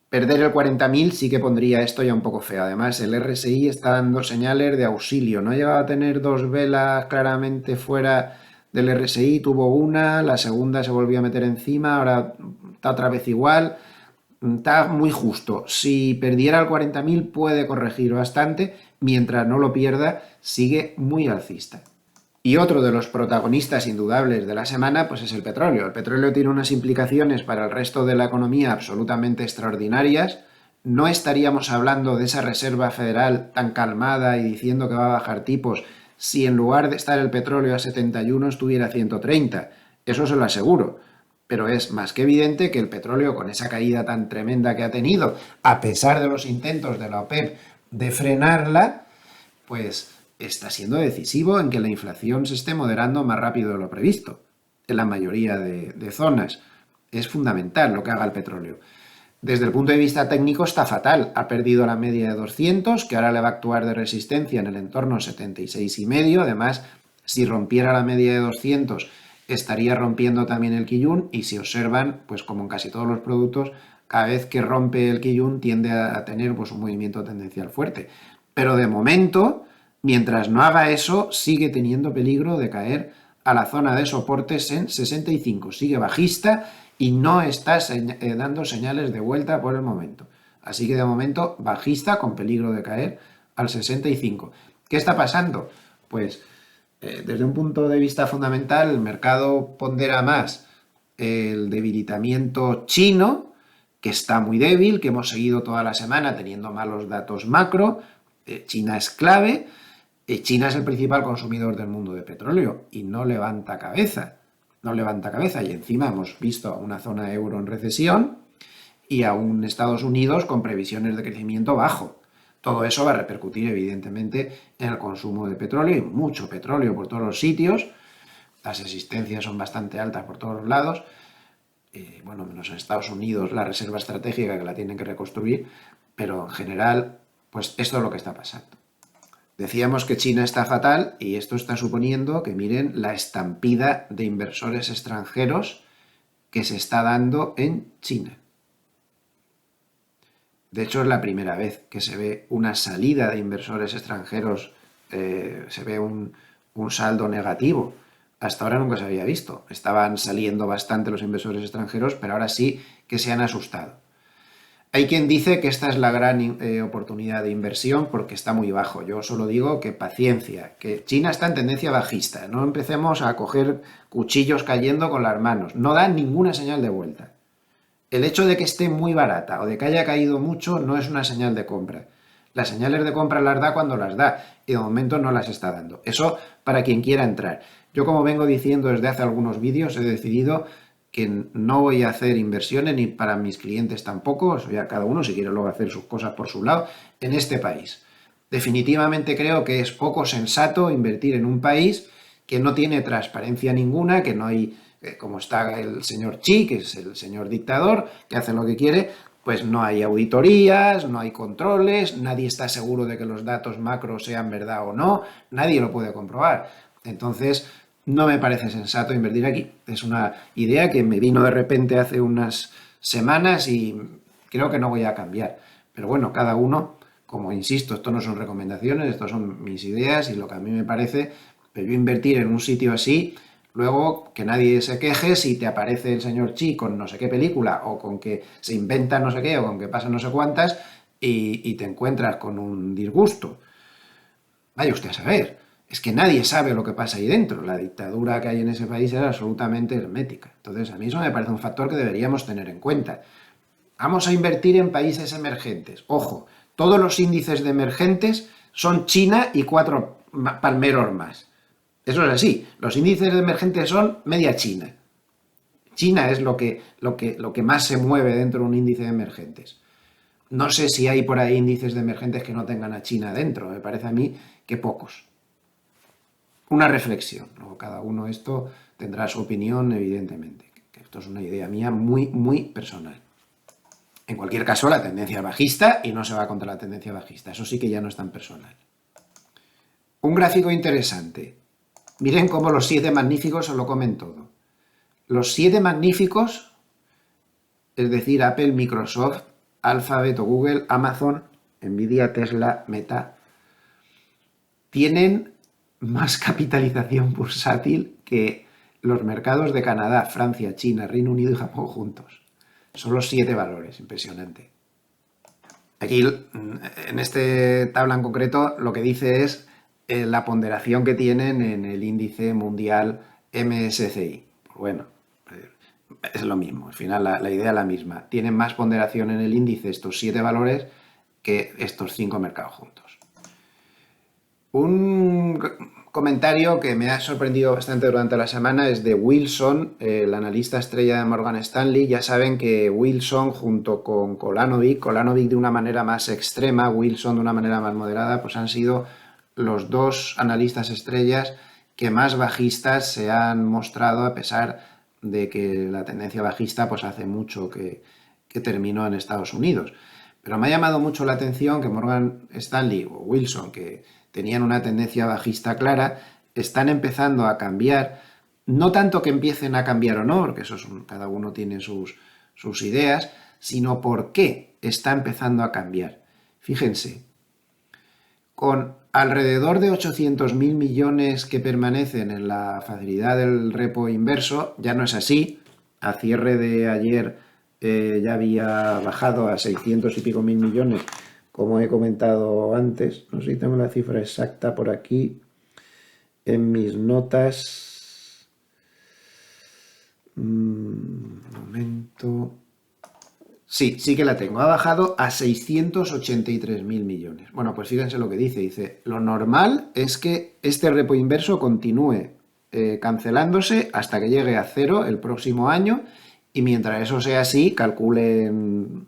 Perder el 40.000 sí que pondría esto ya un poco feo. Además, el RSI está dando señales de auxilio. No llegaba a tener dos velas claramente fuera del RSI, tuvo una, la segunda se volvió a meter encima, ahora está otra vez igual. Está muy justo. Si perdiera el 40.000 puede corregir bastante. Mientras no lo pierda, sigue muy alcista. Y otro de los protagonistas indudables de la semana pues es el petróleo. El petróleo tiene unas implicaciones para el resto de la economía absolutamente extraordinarias. No estaríamos hablando de esa Reserva Federal tan calmada y diciendo que va a bajar tipos si en lugar de estar el petróleo a 71 estuviera a 130. Eso se lo aseguro. Pero es más que evidente que el petróleo, con esa caída tan tremenda que ha tenido, a pesar de los intentos de la OPEP de frenarla, pues está siendo decisivo en que la inflación se esté moderando más rápido de lo previsto en la mayoría de zonas. Es fundamental lo que haga el petróleo. Desde el punto de vista técnico está fatal. Ha perdido la media de 200, que ahora le va a actuar de resistencia en el entorno 76,5. Además, si rompiera la media de 200, estaría rompiendo también el Kijun y si observan, pues como en casi todos los productos, cada vez que rompe el Kijun tiende a tener pues, un movimiento tendencial fuerte. Pero de momento, mientras no haga eso, sigue teniendo peligro de caer a la zona de soportes en 65. Sigue bajista y no está dando señales de vuelta por el momento. Así que de momento bajista con peligro de caer al 65. ¿Qué está pasando? Pues desde un punto de vista fundamental, el mercado pondera más el debilitamiento chino, que está muy débil, que hemos seguido toda la semana teniendo malos datos macro. China es clave. China es el principal consumidor del mundo de petróleo y no levanta cabeza. No levanta cabeza. Y encima hemos visto a una zona euro en recesión y a un Estados Unidos con previsiones de crecimiento bajo. Todo eso va a repercutir evidentemente en el consumo de petróleo y mucho petróleo por todos los sitios. Las existencias son bastante altas por todos los lados. Bueno, menos en Estados Unidos la reserva estratégica que la tienen que reconstruir, pero en general, pues esto es lo que está pasando. Decíamos que China está fatal y esto está suponiendo que miren la estampida de inversores extranjeros que se está dando en China. De hecho, es la primera vez que se ve una salida de inversores extranjeros, se ve un saldo negativo. Hasta ahora nunca se había visto. Estaban saliendo bastante los inversores extranjeros, pero ahora sí que se han asustado. Hay quien dice que esta es la gran oportunidad de inversión porque está muy bajo. Yo solo digo que paciencia, que China está en tendencia bajista. No empecemos a coger cuchillos cayendo con las manos. No da ninguna señal de vuelta. El hecho de que esté muy barata o de que haya caído mucho no es una señal de compra. Las señales de compra las da cuando las da y de momento no las está dando. Eso para quien quiera entrar. Yo, como vengo diciendo desde hace algunos vídeos, he decidido que no voy a hacer inversiones ni para mis clientes tampoco, eso ya cada uno si quiere luego hacer sus cosas por su lado, en este país. Definitivamente creo que es poco sensato invertir en un país que no tiene transparencia ninguna, que no hay, como está el señor Xi, que es el señor dictador, que hace lo que quiere, pues no hay auditorías, no hay controles, nadie está seguro de que los datos macro sean verdad o no, nadie lo puede comprobar. Entonces, no me parece sensato invertir aquí. Es una idea que me vino de repente hace unas semanas y creo que no voy a cambiar. Pero bueno, cada uno, como insisto, esto no son recomendaciones, esto son mis ideas y lo que a mí me parece, pero yo invertir en un sitio así, luego que nadie se queje si te aparece el señor Xi con no sé qué película o con que se inventa no sé qué o con que pasa no sé cuántas y te encuentras con un disgusto. Vaya usted a saber. Es que nadie sabe lo que pasa ahí dentro. La dictadura que hay en ese país es absolutamente hermética. Entonces, a mí eso me parece un factor que deberíamos tener en cuenta. Vamos a invertir en países emergentes. Ojo, todos los índices de emergentes son China y 4 palmeros más. Eso es así. Los índices de emergentes son media China. China es lo que más se mueve dentro de un índice de emergentes. No sé si hay por ahí índices de emergentes que no tengan a China dentro. Me parece a mí que pocos. Una reflexión. Luego cada uno esto tendrá su opinión, evidentemente. Que esto es una idea mía muy, muy personal. En cualquier caso, la tendencia es bajista y no se va contra la tendencia bajista. Eso sí que ya no es tan personal. Un gráfico interesante. Miren cómo los 7 magníficos se lo comen todo. Los 7 magníficos, es decir, Apple, Microsoft, Alphabet o Google, Amazon, Nvidia, Tesla, Meta, tienen más capitalización bursátil que los mercados de Canadá, Francia, China, Reino Unido y Japón juntos. Son los 7 valores, impresionante. Aquí, en este tabla en concreto, lo que dice es la ponderación que tienen en el índice mundial MSCI. Pues bueno, es lo mismo, al final la idea es la misma. Tienen más ponderación en el índice estos 7 valores que estos 5 mercados juntos. Un comentario que me ha sorprendido bastante durante la semana es de Wilson, el analista estrella de Morgan Stanley. Ya saben que Wilson junto con Kolanovic de una manera más extrema, Wilson de una manera más moderada, pues han sido los 2 analistas estrellas que más bajistas se han mostrado, a pesar de que la tendencia bajista pues hace mucho que terminó en Estados Unidos. Pero me ha llamado mucho la atención que Morgan Stanley o Wilson, que tenían una tendencia bajista clara, están empezando a cambiar, no tanto que empiecen a cambiar o no, porque eso cada uno tiene sus ideas, sino por qué está empezando a cambiar. Fíjense, con alrededor de 800.000 millones que permanecen en la facilidad del repo inverso, ya no es así. A cierre de ayer ya había bajado a 600 y pico mil millones, como he comentado antes. No sé si tengo la cifra exacta por aquí en mis notas. momento. Sí que la tengo. Ha bajado a 683.000 millones. Bueno, pues fíjense lo que dice. Dice, lo normal es que este repo inverso continúe cancelándose hasta que llegue a cero el próximo año, y mientras eso sea así, calculen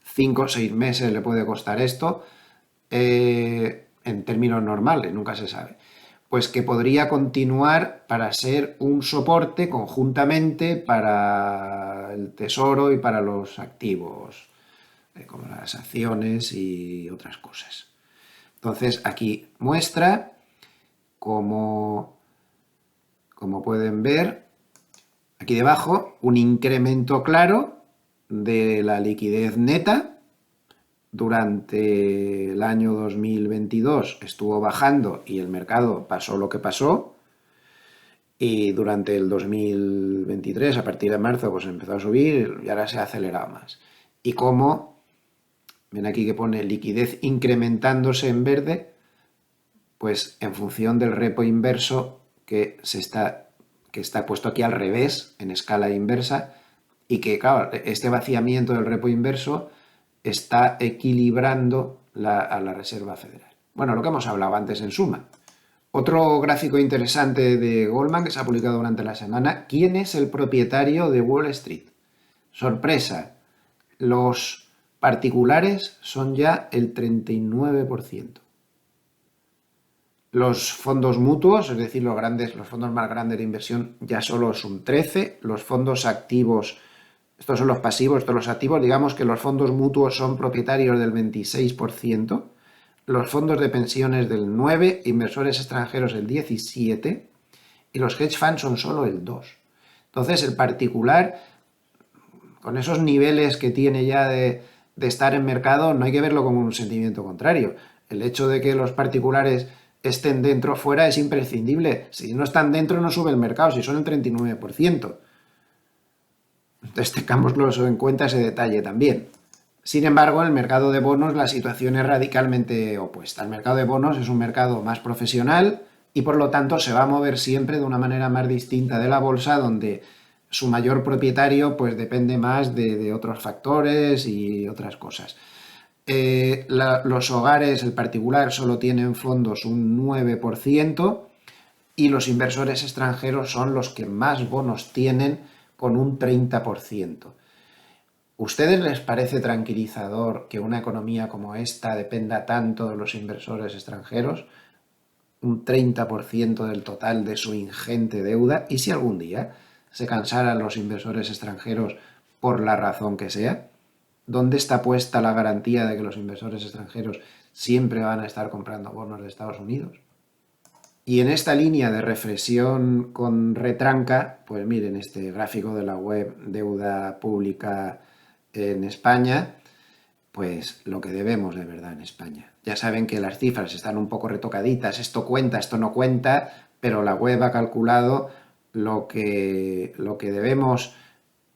5 o 6 meses le puede costar esto, en términos normales, nunca se sabe. Pues que podría continuar para ser un soporte conjuntamente para el tesoro y para los activos, como las acciones y otras cosas. Entonces aquí muestra como pueden ver aquí debajo un incremento claro de la liquidez neta. Durante el año 2022 estuvo bajando y el mercado pasó lo que pasó, y durante el 2023, a partir de marzo, pues empezó a subir y ahora se ha acelerado más. Y como ven aquí que pone liquidez incrementándose en verde, pues en función del repo inverso que está puesto aquí al revés, en escala inversa, y que, claro, este vaciamiento del repo inverso está equilibrando a la Reserva Federal. Bueno, lo que hemos hablado antes en suma. Otro gráfico interesante de Goldman que se ha publicado durante la semana. ¿Quién es el propietario de Wall Street? Sorpresa, los particulares son ya el 39%. Los fondos mutuos, es decir, los fondos más grandes de inversión, ya solo es un 13%. Los fondos activos, estos son los pasivos, estos son los activos, digamos que los fondos mutuos son propietarios del 26%, los fondos de pensiones del 9%, inversores extranjeros el 17%, y los hedge funds son solo el 2%. Entonces, el particular, con esos niveles que tiene ya de estar en mercado, no hay que verlo como un sentimiento contrario. El hecho de que los particulares estén dentro o fuera es imprescindible. Si no están dentro, no sube el mercado, si son el 39%. Entonces tengámoslo en cuenta ese detalle también. Sin embargo, en el mercado de bonos la situación es radicalmente opuesta. El mercado de bonos es un mercado más profesional y por lo tanto se va a mover siempre de una manera más distinta de la bolsa, donde su mayor propietario pues depende más de otros factores y otras cosas. Los hogares, el particular, solo tienen fondos un 9%, y los inversores extranjeros son los que más bonos tienen, con un 30%. ¿Ustedes les parece tranquilizador que una economía como esta dependa tanto de los inversores extranjeros? Un 30% del total de su ingente deuda. ¿Y si algún día se cansaran los inversores extranjeros por la razón que sea? ¿Dónde está puesta la garantía de que los inversores extranjeros siempre van a estar comprando bonos de Estados Unidos? Y en esta línea de reflexión con retranca, pues miren este gráfico de la web Deuda Pública en España, pues lo que debemos de verdad en España. Ya saben que las cifras están un poco retocaditas, esto cuenta, esto no cuenta, pero la web ha calculado lo que debemos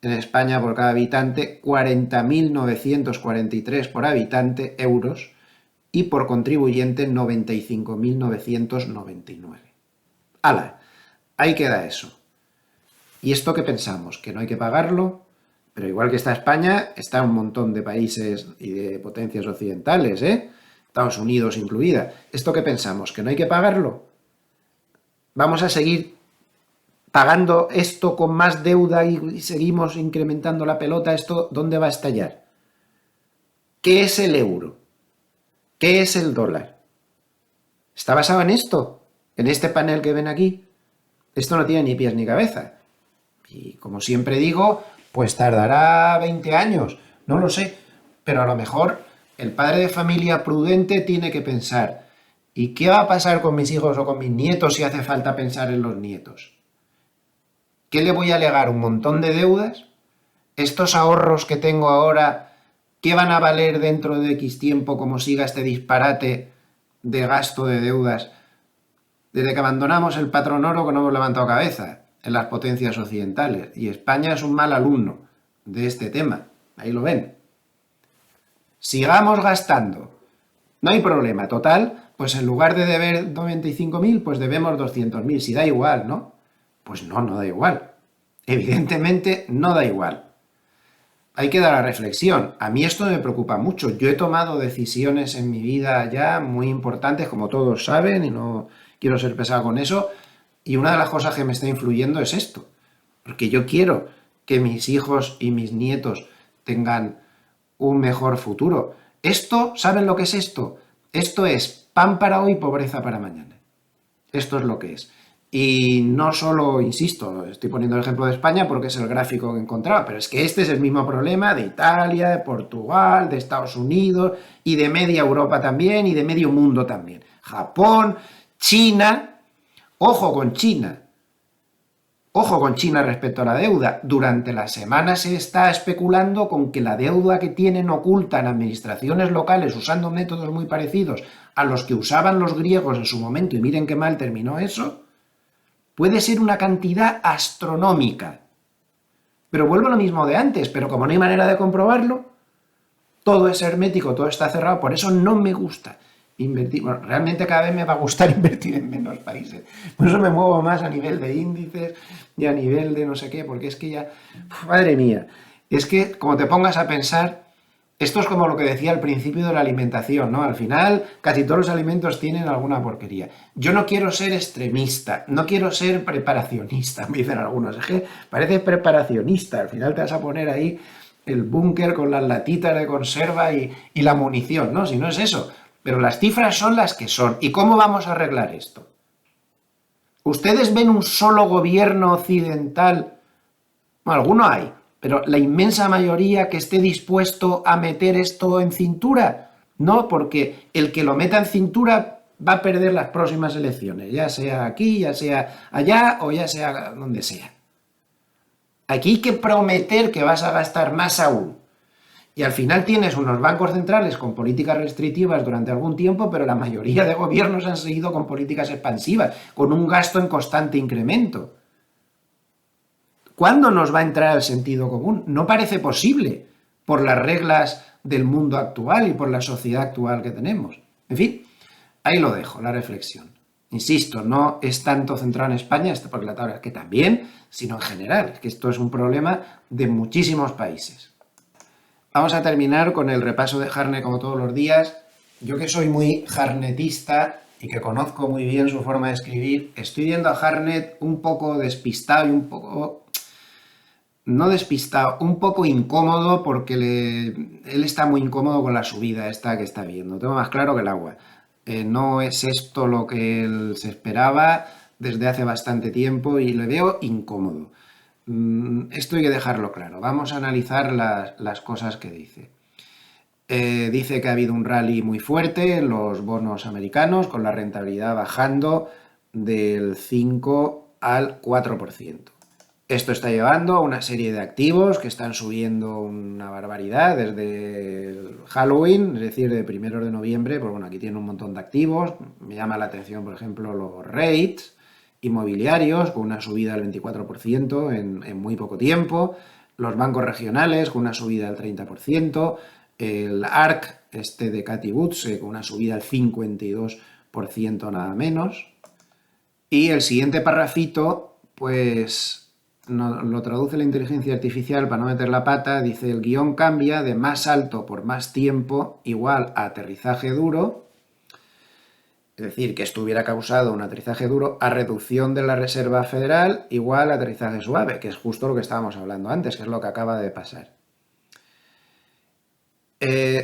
en España por cada habitante, 40.943 por habitante euros, y por contribuyente 95.999. ¡Hala! Ahí queda eso. ¿Y esto qué pensamos? ¿Que no hay que pagarlo? Pero igual que está España, está un montón de países y de potencias occidentales, Estados Unidos incluida. ¿Esto qué pensamos? ¿Que no hay que pagarlo? ¿Vamos a seguir pagando esto con más deuda y seguimos incrementando la pelota? ¿Esto dónde va a estallar? ¿Qué es el euro? ¿Qué es el dólar? ¿Está basado en esto? ¿En este panel que ven aquí? Esto no tiene ni pies ni cabeza. Y como siempre digo, pues tardará 20 años, no lo sé. Pero a lo mejor el padre de familia prudente tiene que pensar, ¿y qué va a pasar con mis hijos o con mis nietos si hace falta pensar en los nietos? ¿Qué le voy a legar? ¿Un montón de deudas? ¿Estos ahorros que tengo ahora, qué van a valer dentro de X tiempo como siga este disparate de gasto de deudas? Desde que abandonamos el patrón oro, que no hemos levantado cabeza en las potencias occidentales. Y España es un mal alumno de este tema. Ahí lo ven. Sigamos gastando. No hay problema. Total, pues en lugar de deber 95.000, pues debemos 200.000. Si da igual, ¿no? Pues no da igual. Evidentemente no da igual. ahí queda la reflexión. A mí esto me preocupa mucho. Yo he tomado decisiones en mi vida ya muy importantes, como todos saben, y no quiero ser pesado con eso. Y una de las cosas que me está influyendo es esto. Porque yo quiero que mis hijos y mis nietos tengan un mejor futuro. Esto, ¿saben lo que es esto? Esto es pan para hoy, pobreza para mañana. Esto es lo que es. Y no solo, insisto, estoy poniendo el ejemplo de España porque es el gráfico que encontraba, pero es que este es el mismo problema de Italia, de Portugal, de Estados Unidos y de media Europa también y de medio mundo también. Japón, China, ojo con China. Ojo con China respecto a la deuda. Durante la semana se está especulando con que la deuda que tienen oculta en administraciones locales usando métodos muy parecidos a los que usaban los griegos en su momento, y miren qué mal terminó eso, puede ser una cantidad astronómica. Pero vuelvo a lo mismo de antes, pero como no hay manera de comprobarlo, todo es hermético, todo está cerrado, por eso no me gusta invertir. Bueno, realmente cada vez me va a gustar invertir en menos países. Por eso me muevo más a nivel de índices y a nivel de no sé qué, porque es que ya, madre mía, es que como te pongas a pensar, esto es como lo que decía al principio de la alimentación, ¿no? Al final, casi todos los alimentos tienen alguna porquería. Yo no quiero ser extremista, no quiero ser preparacionista, me dicen algunos. Es que parece preparacionista, al final te vas a poner ahí el búnker con las latitas de conserva y la munición, ¿no? Si no es eso. Pero las cifras son las que son. ¿Y cómo vamos a arreglar esto? ¿Ustedes ven un solo gobierno occidental? Bueno, alguno hay, pero la inmensa mayoría que esté dispuesto a meter esto en cintura, no, porque el que lo meta en cintura va a perder las próximas elecciones, ya sea aquí, ya sea allá o ya sea donde sea. Aquí hay que prometer que vas a gastar más aún. Y al final tienes unos bancos centrales con políticas restrictivas durante algún tiempo, pero la mayoría de gobiernos han seguido con políticas expansivas, con un gasto en constante incremento. ¿Cuándo nos va a entrar el sentido común? No parece posible por las reglas del mundo actual y por la sociedad actual que tenemos. En fin, ahí lo dejo, la reflexión. Insisto, no es tanto centrado en España, porque la tabla es que también, sino en general, que esto es un problema de muchísimos países. Vamos a terminar con el repaso de Hartnett como todos los días. Yo que soy muy hartnettista y que conozco muy bien su forma de escribir, estoy viendo a Hartnett un poco despistado y un poco... No despistado, un poco incómodo porque él está muy incómodo con la subida esta que está viendo. Tengo más claro que el agua. No es esto lo que él se esperaba desde hace bastante tiempo y le veo incómodo. Esto hay que dejarlo claro. Vamos a analizar las cosas que dice. Dice que ha habido un rally muy fuerte en los bonos americanos, con la rentabilidad bajando del 5 al 4%. Esto está llevando a una serie de activos que están subiendo una barbaridad desde el Halloween, es decir, de primeros de noviembre. Pues bueno, aquí tiene un montón de activos. Me llama la atención, por ejemplo, los REITs inmobiliarios, con una subida del 24% en muy poco tiempo. Los bancos regionales, con una subida del 30%. El ARC, de Cathie Woods, con una subida del 52% nada menos. Y el siguiente parrafito, pues... No, lo traduce la inteligencia artificial para no meter la pata, dice el guión cambia de más alto por más tiempo igual a aterrizaje duro, es decir, que esto hubiera causado un aterrizaje duro, a reducción de la Reserva Federal igual a aterrizaje suave, que es justo lo que estábamos hablando antes, que es lo que acaba de pasar.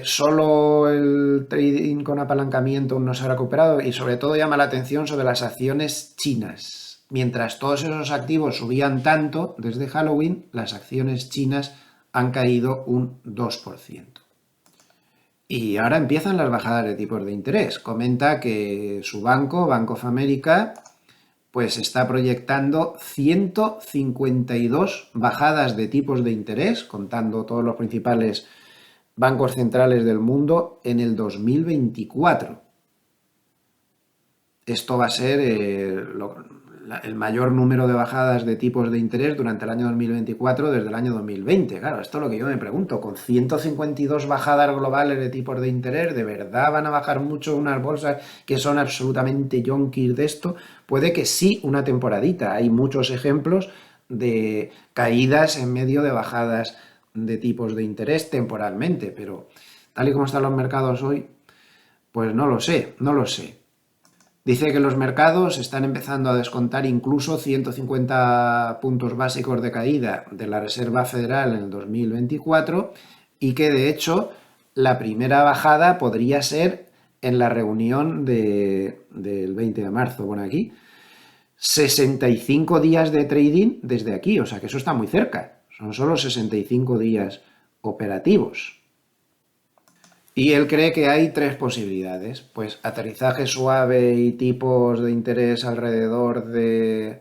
Solo el trading con apalancamiento no se ha recuperado y sobre todo llama la atención sobre las acciones chinas. Mientras todos esos activos subían tanto desde Halloween, las acciones chinas han caído un 2%. Y ahora empiezan las bajadas de tipos de interés. Comenta que su banco, Bank of America, pues está proyectando 152 bajadas de tipos de interés, contando todos los principales bancos centrales del mundo, en el 2024. Esto va a ser el mayor número de bajadas de tipos de interés durante el año 2024 desde el año 2020. Claro, esto es lo que yo me pregunto. Con 152 bajadas globales de tipos de interés, ¿de verdad van a bajar mucho unas bolsas que son absolutamente yonkis de esto? Puede que sí, una temporadita. Hay muchos ejemplos de caídas en medio de bajadas de tipos de interés temporalmente, pero tal y como están los mercados hoy, pues no lo sé, no lo sé. Dice que los mercados están empezando a descontar incluso 150 puntos básicos de caída de la Reserva Federal en el 2024 y que de hecho la primera bajada podría ser en la reunión del 20 de marzo. Bueno, aquí 65 días de trading desde aquí, o sea que eso está muy cerca. Son solo 65 días operativos. Y él cree que hay tres posibilidades, pues aterrizaje suave y tipos de interés alrededor del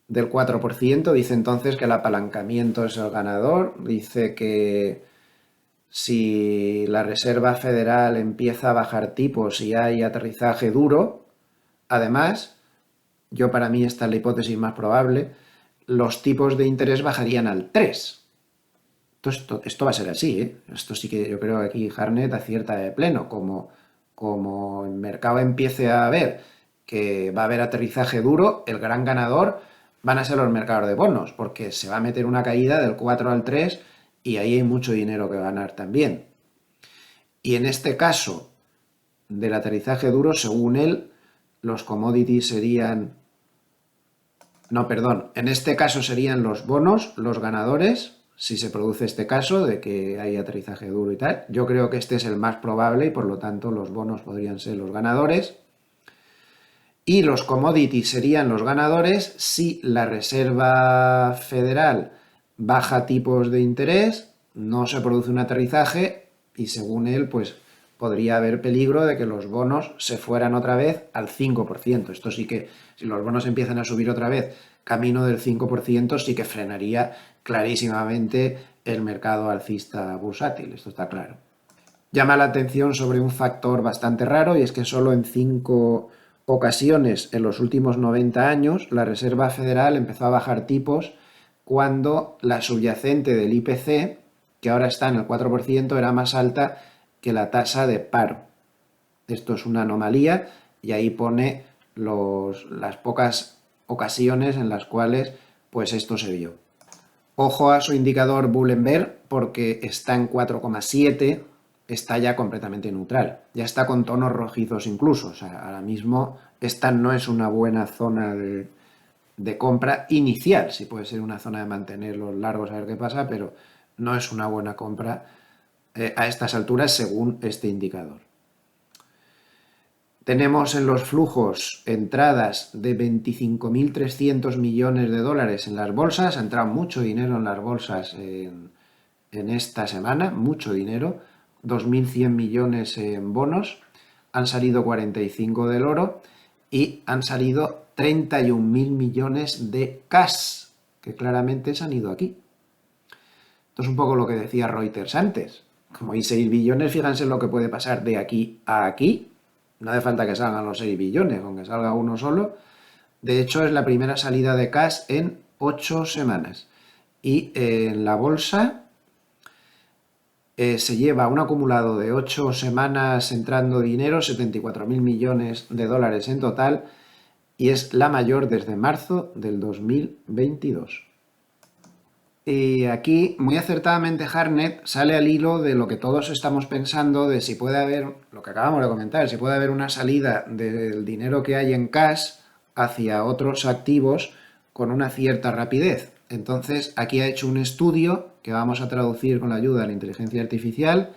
4%, dice entonces que el apalancamiento es el ganador, dice que si la Reserva Federal empieza a bajar tipos y hay aterrizaje duro, además, yo para mí esta es la hipótesis más probable, los tipos de interés bajarían al 3%. Esto va a ser así, ¿eh? Esto sí que yo creo que aquí Hartnett acierta de pleno. Como el mercado empiece a ver que va a haber aterrizaje duro, el gran ganador van a ser los mercados de bonos, porque se va a meter una caída del 4 al 3 y ahí hay mucho dinero que ganar también. Y en este caso del aterrizaje duro, según él, los commodities serían... No, perdón, en este caso serían los bonos los ganadores, si se produce este caso de que hay aterrizaje duro y tal. Yo creo que este es el más probable y por lo tanto los bonos podrían ser los ganadores. Y los commodities serían los ganadores si la Reserva Federal baja tipos de interés, no se produce un aterrizaje y según él, pues podría haber peligro de que los bonos se fueran otra vez al 5%. Esto sí que, si los bonos empiezan a subir otra vez camino del 5%, sí que frenaría clarísimamente el mercado alcista bursátil, esto está claro. Llama la atención sobre un factor bastante raro y es que solo en 5 ocasiones en los últimos 90 años la Reserva Federal empezó a bajar tipos cuando la subyacente del IPC, que ahora está en el 4%, era más alta que la tasa de paro. Esto es una anomalía y ahí pone las pocas ocasiones en las cuales pues esto se vio. Ojo a su indicador Bull and Bear porque está en 4,7, está ya completamente neutral. Ya está con tonos rojizos incluso. O sea, ahora mismo esta no es una buena zona de compra inicial. Sí puede ser una zona de mantener los largos a ver qué pasa, pero no es una buena compra a estas alturas según este indicador. Tenemos en los flujos entradas de 25.300 millones de dólares en las bolsas. Ha entrado mucho dinero en las bolsas en esta semana, mucho dinero. 2.100 millones en bonos. Han salido 45 del oro y han salido 31.000 millones de cash, que claramente se han ido aquí. Esto es un poco lo que decía Reuters antes. Como hay 6 billones, fíjense lo que puede pasar de aquí a aquí. No hace falta que salgan los 6 billones, con que salga uno solo. De hecho, es la primera salida de cash en 8 semanas. Y en la bolsa se lleva un acumulado de 8 semanas entrando dinero, 74.000 millones de dólares en total, y es la mayor desde marzo del 2022. Y aquí, muy acertadamente, Hartnett sale al hilo de lo que todos estamos pensando, de si puede haber, lo que acabamos de comentar, si puede haber una salida del dinero que hay en cash hacia otros activos con una cierta rapidez. Entonces, aquí ha hecho un estudio que vamos a traducir con la ayuda de la inteligencia artificial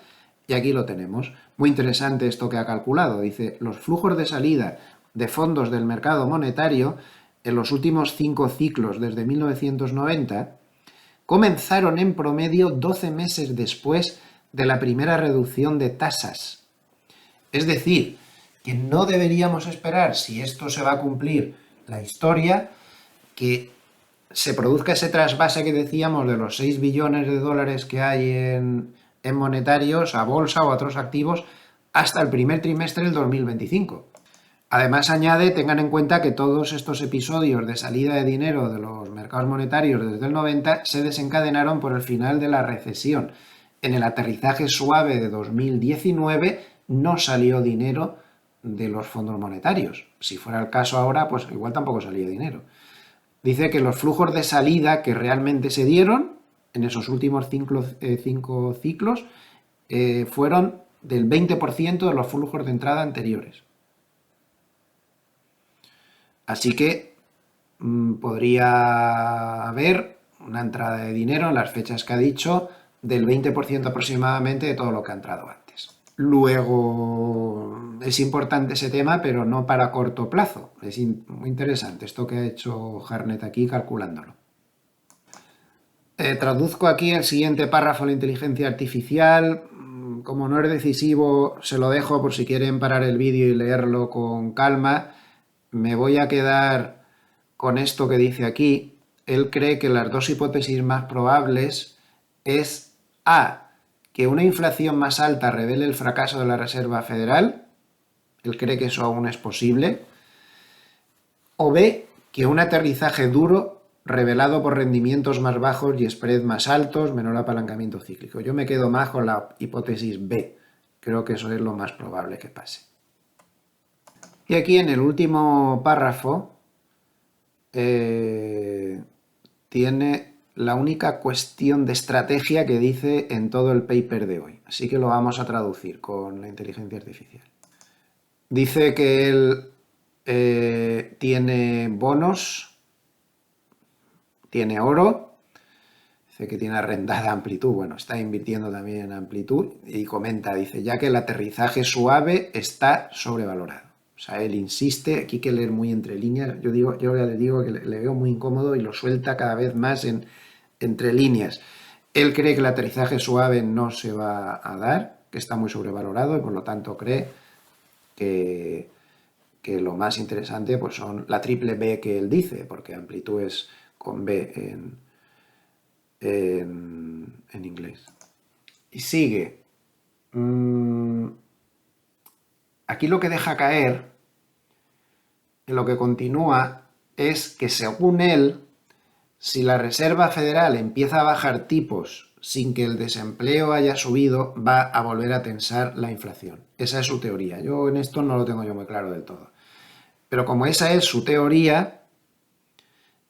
y aquí lo tenemos. Muy interesante esto que ha calculado. Dice, los flujos de salida de fondos del mercado monetario en los últimos 5 ciclos desde 1990 comenzaron en promedio 12 meses después de la primera reducción de tasas. Es decir, que no deberíamos esperar, si esto se va a cumplir la historia, que se produzca ese trasvase que decíamos de los 6 billones de dólares que hay en monetarios, a bolsa o a otros activos, hasta el primer trimestre del 2025. Además añade, tengan en cuenta que todos estos episodios de salida de dinero de los mercados monetarios desde el 90 se desencadenaron por el final de la recesión. En el aterrizaje suave de 2019 no salió dinero de los fondos monetarios. Si fuera el caso ahora, pues igual tampoco salía dinero. Dice que los flujos de salida que realmente se dieron en esos últimos cinco ciclos fueron del 20% de los flujos de entrada anteriores. Así que podría haber una entrada de dinero en las fechas que ha dicho del 20% aproximadamente de todo lo que ha entrado antes. Luego, es importante ese tema, pero no para corto plazo. Es muy interesante esto que ha hecho Hartnett aquí calculándolo. Traduzco aquí el siguiente párrafo de la inteligencia artificial. Como no es decisivo, se lo dejo por si quieren parar el vídeo y leerlo con calma. Me voy a quedar con esto que dice aquí. Él cree que las dos hipótesis más probables es A, que una inflación más alta revele el fracaso de la Reserva Federal. Él cree que eso aún es posible. O B, que un aterrizaje duro revelado por rendimientos más bajos y spread más altos, menor apalancamiento cíclico. Yo me quedo más con la hipótesis B. Creo que eso es lo más probable que pase. Y aquí en el último párrafo tiene la única cuestión de estrategia que dice en todo el paper de hoy. Así que lo vamos a traducir con la inteligencia artificial. Dice que él tiene bonos, tiene oro, dice que tiene arrendada amplitud, bueno, está invirtiendo también en amplitud y comenta, dice, ya que el aterrizaje suave está sobrevalorado. O sea, él insiste, aquí hay que leer muy entre líneas, yo ya le digo que le veo muy incómodo y lo suelta cada vez más entre líneas. Él cree que el aterrizaje suave no se va a dar, que está muy sobrevalorado y por lo tanto cree que lo más interesante pues son la triple B que él dice, porque amplitud es con B en inglés. Y sigue. Aquí lo que deja caer, lo que continúa, es que según él, si la Reserva Federal empieza a bajar tipos sin que el desempleo haya subido, va a volver a tensar la inflación. Esa es su teoría. Yo en esto no lo tengo yo muy claro del todo. Pero como esa es su teoría,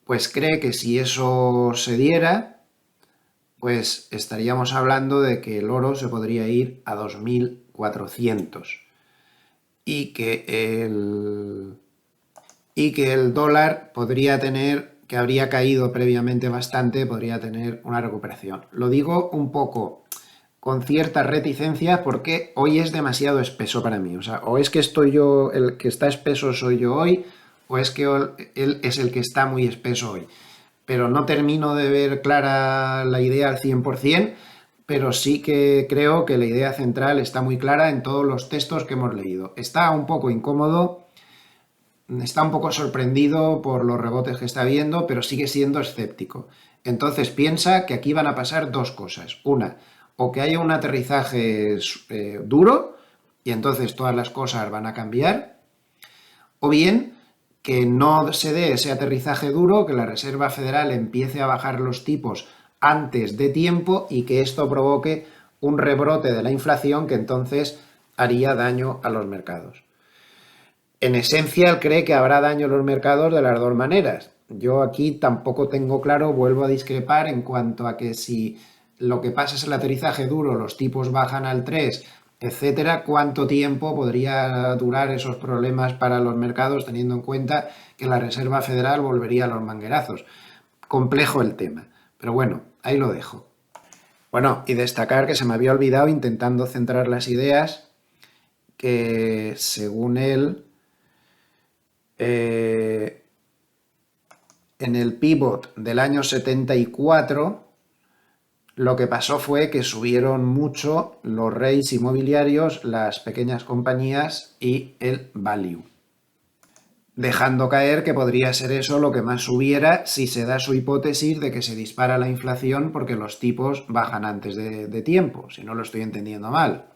pues cree que si eso se diera, pues estaríamos hablando de que el oro se podría ir a 2.400 y que el dólar podría tener, que habría caído previamente bastante, podría tener una recuperación. Lo digo un poco con cierta reticencia porque hoy es demasiado espeso para mí. O sea, o es que estoy yo, el que está espeso soy yo hoy, o es que él es el que está muy espeso hoy. Pero no termino de ver clara la idea al 100%, pero sí que creo que la idea central está muy clara en todos los textos que hemos leído. Está un poco incómodo, está un poco sorprendido por los rebotes que está viendo, pero sigue siendo escéptico. Entonces piensa que aquí van a pasar dos cosas. Una, o que haya un aterrizaje duro y entonces todas las cosas van a cambiar, o bien que no se dé ese aterrizaje duro, que la Reserva Federal empiece a bajar los tipos antes de tiempo y que esto provoque un rebrote de la inflación que entonces haría daño a los mercados. En esencia, él cree que habrá daño en los mercados de las dos maneras. Yo aquí tampoco tengo claro, vuelvo a discrepar en cuanto a que si lo que pasa es el aterrizaje duro, los tipos bajan al 3, etcétera, cuánto tiempo podría durar esos problemas para los mercados teniendo en cuenta que la Reserva Federal volvería a los manguerazos. Complejo el tema, pero bueno, ahí lo dejo. Bueno, y destacar que se me había olvidado, intentando centrar las ideas, que según él, en el pivot del año 74, lo que pasó fue que subieron mucho los REITs inmobiliarios, las pequeñas compañías y el value, dejando caer que podría ser eso lo que más subiera si se da su hipótesis de que se dispara la inflación porque los tipos bajan antes de tiempo, si no lo estoy entendiendo mal.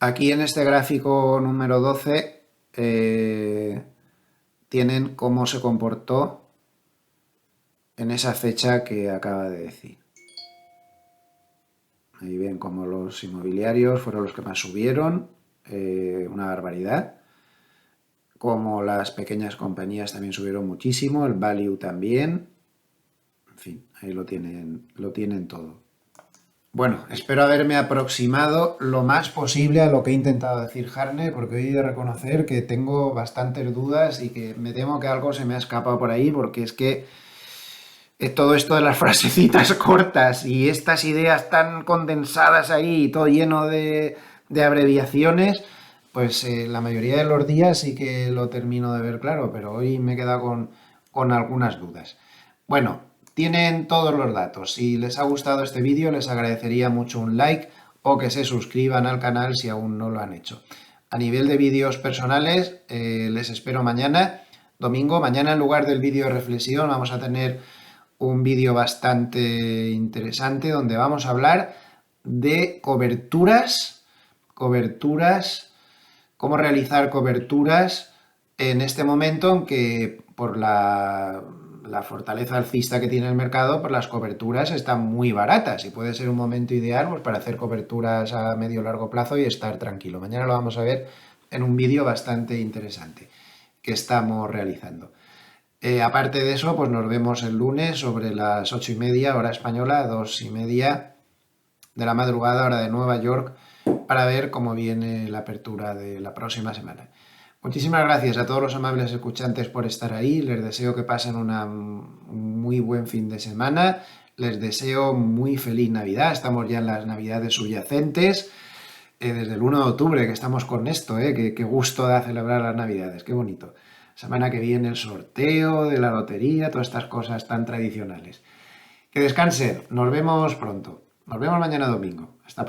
Aquí en este gráfico número 12 tienen cómo se comportó en esa fecha que acaba de decir. Ahí ven cómo los inmobiliarios fueron los que más subieron, una barbaridad. Como las pequeñas compañías también subieron muchísimo, el value también. En fin, ahí lo tienen todo. Bueno, espero haberme aproximado lo más posible a lo que he intentado decir Harne, porque hoy he de reconocer que tengo bastantes dudas y que me temo que algo se me ha escapado por ahí, porque es que todo esto de las frasecitas cortas y estas ideas tan condensadas ahí y todo lleno de abreviaciones, pues la mayoría de los días sí que lo termino de ver claro, pero hoy me he quedado con algunas dudas. Bueno, tienen todos los datos. Si les ha gustado este vídeo, les agradecería mucho un like o que se suscriban al canal si aún no lo han hecho. A nivel de vídeos personales, les espero mañana, domingo. Mañana, en lugar del vídeo de reflexión, vamos a tener un vídeo bastante interesante donde vamos a hablar de coberturas, cómo realizar coberturas en este momento en que por la fortaleza alcista que tiene el mercado, pues las coberturas están muy baratas y puede ser un momento ideal pues, para hacer coberturas a medio o largo plazo y estar tranquilo. Mañana lo vamos a ver en un vídeo bastante interesante que estamos realizando. Aparte de eso, pues nos vemos el lunes sobre las 8:30 hora española, 2:30 de la madrugada hora de Nueva York, para ver cómo viene la apertura de la próxima semana. Muchísimas gracias a todos los amables escuchantes por estar ahí. Les deseo que pasen un muy buen fin de semana. Les deseo muy feliz Navidad. Estamos ya en las Navidades subyacentes. Desde el 1 de octubre que estamos con esto, qué gusto da celebrar las Navidades, qué bonito. Semana que viene el sorteo de la lotería, todas estas cosas tan tradicionales. Que descansen, nos vemos pronto. Nos vemos mañana domingo. Hasta pronto.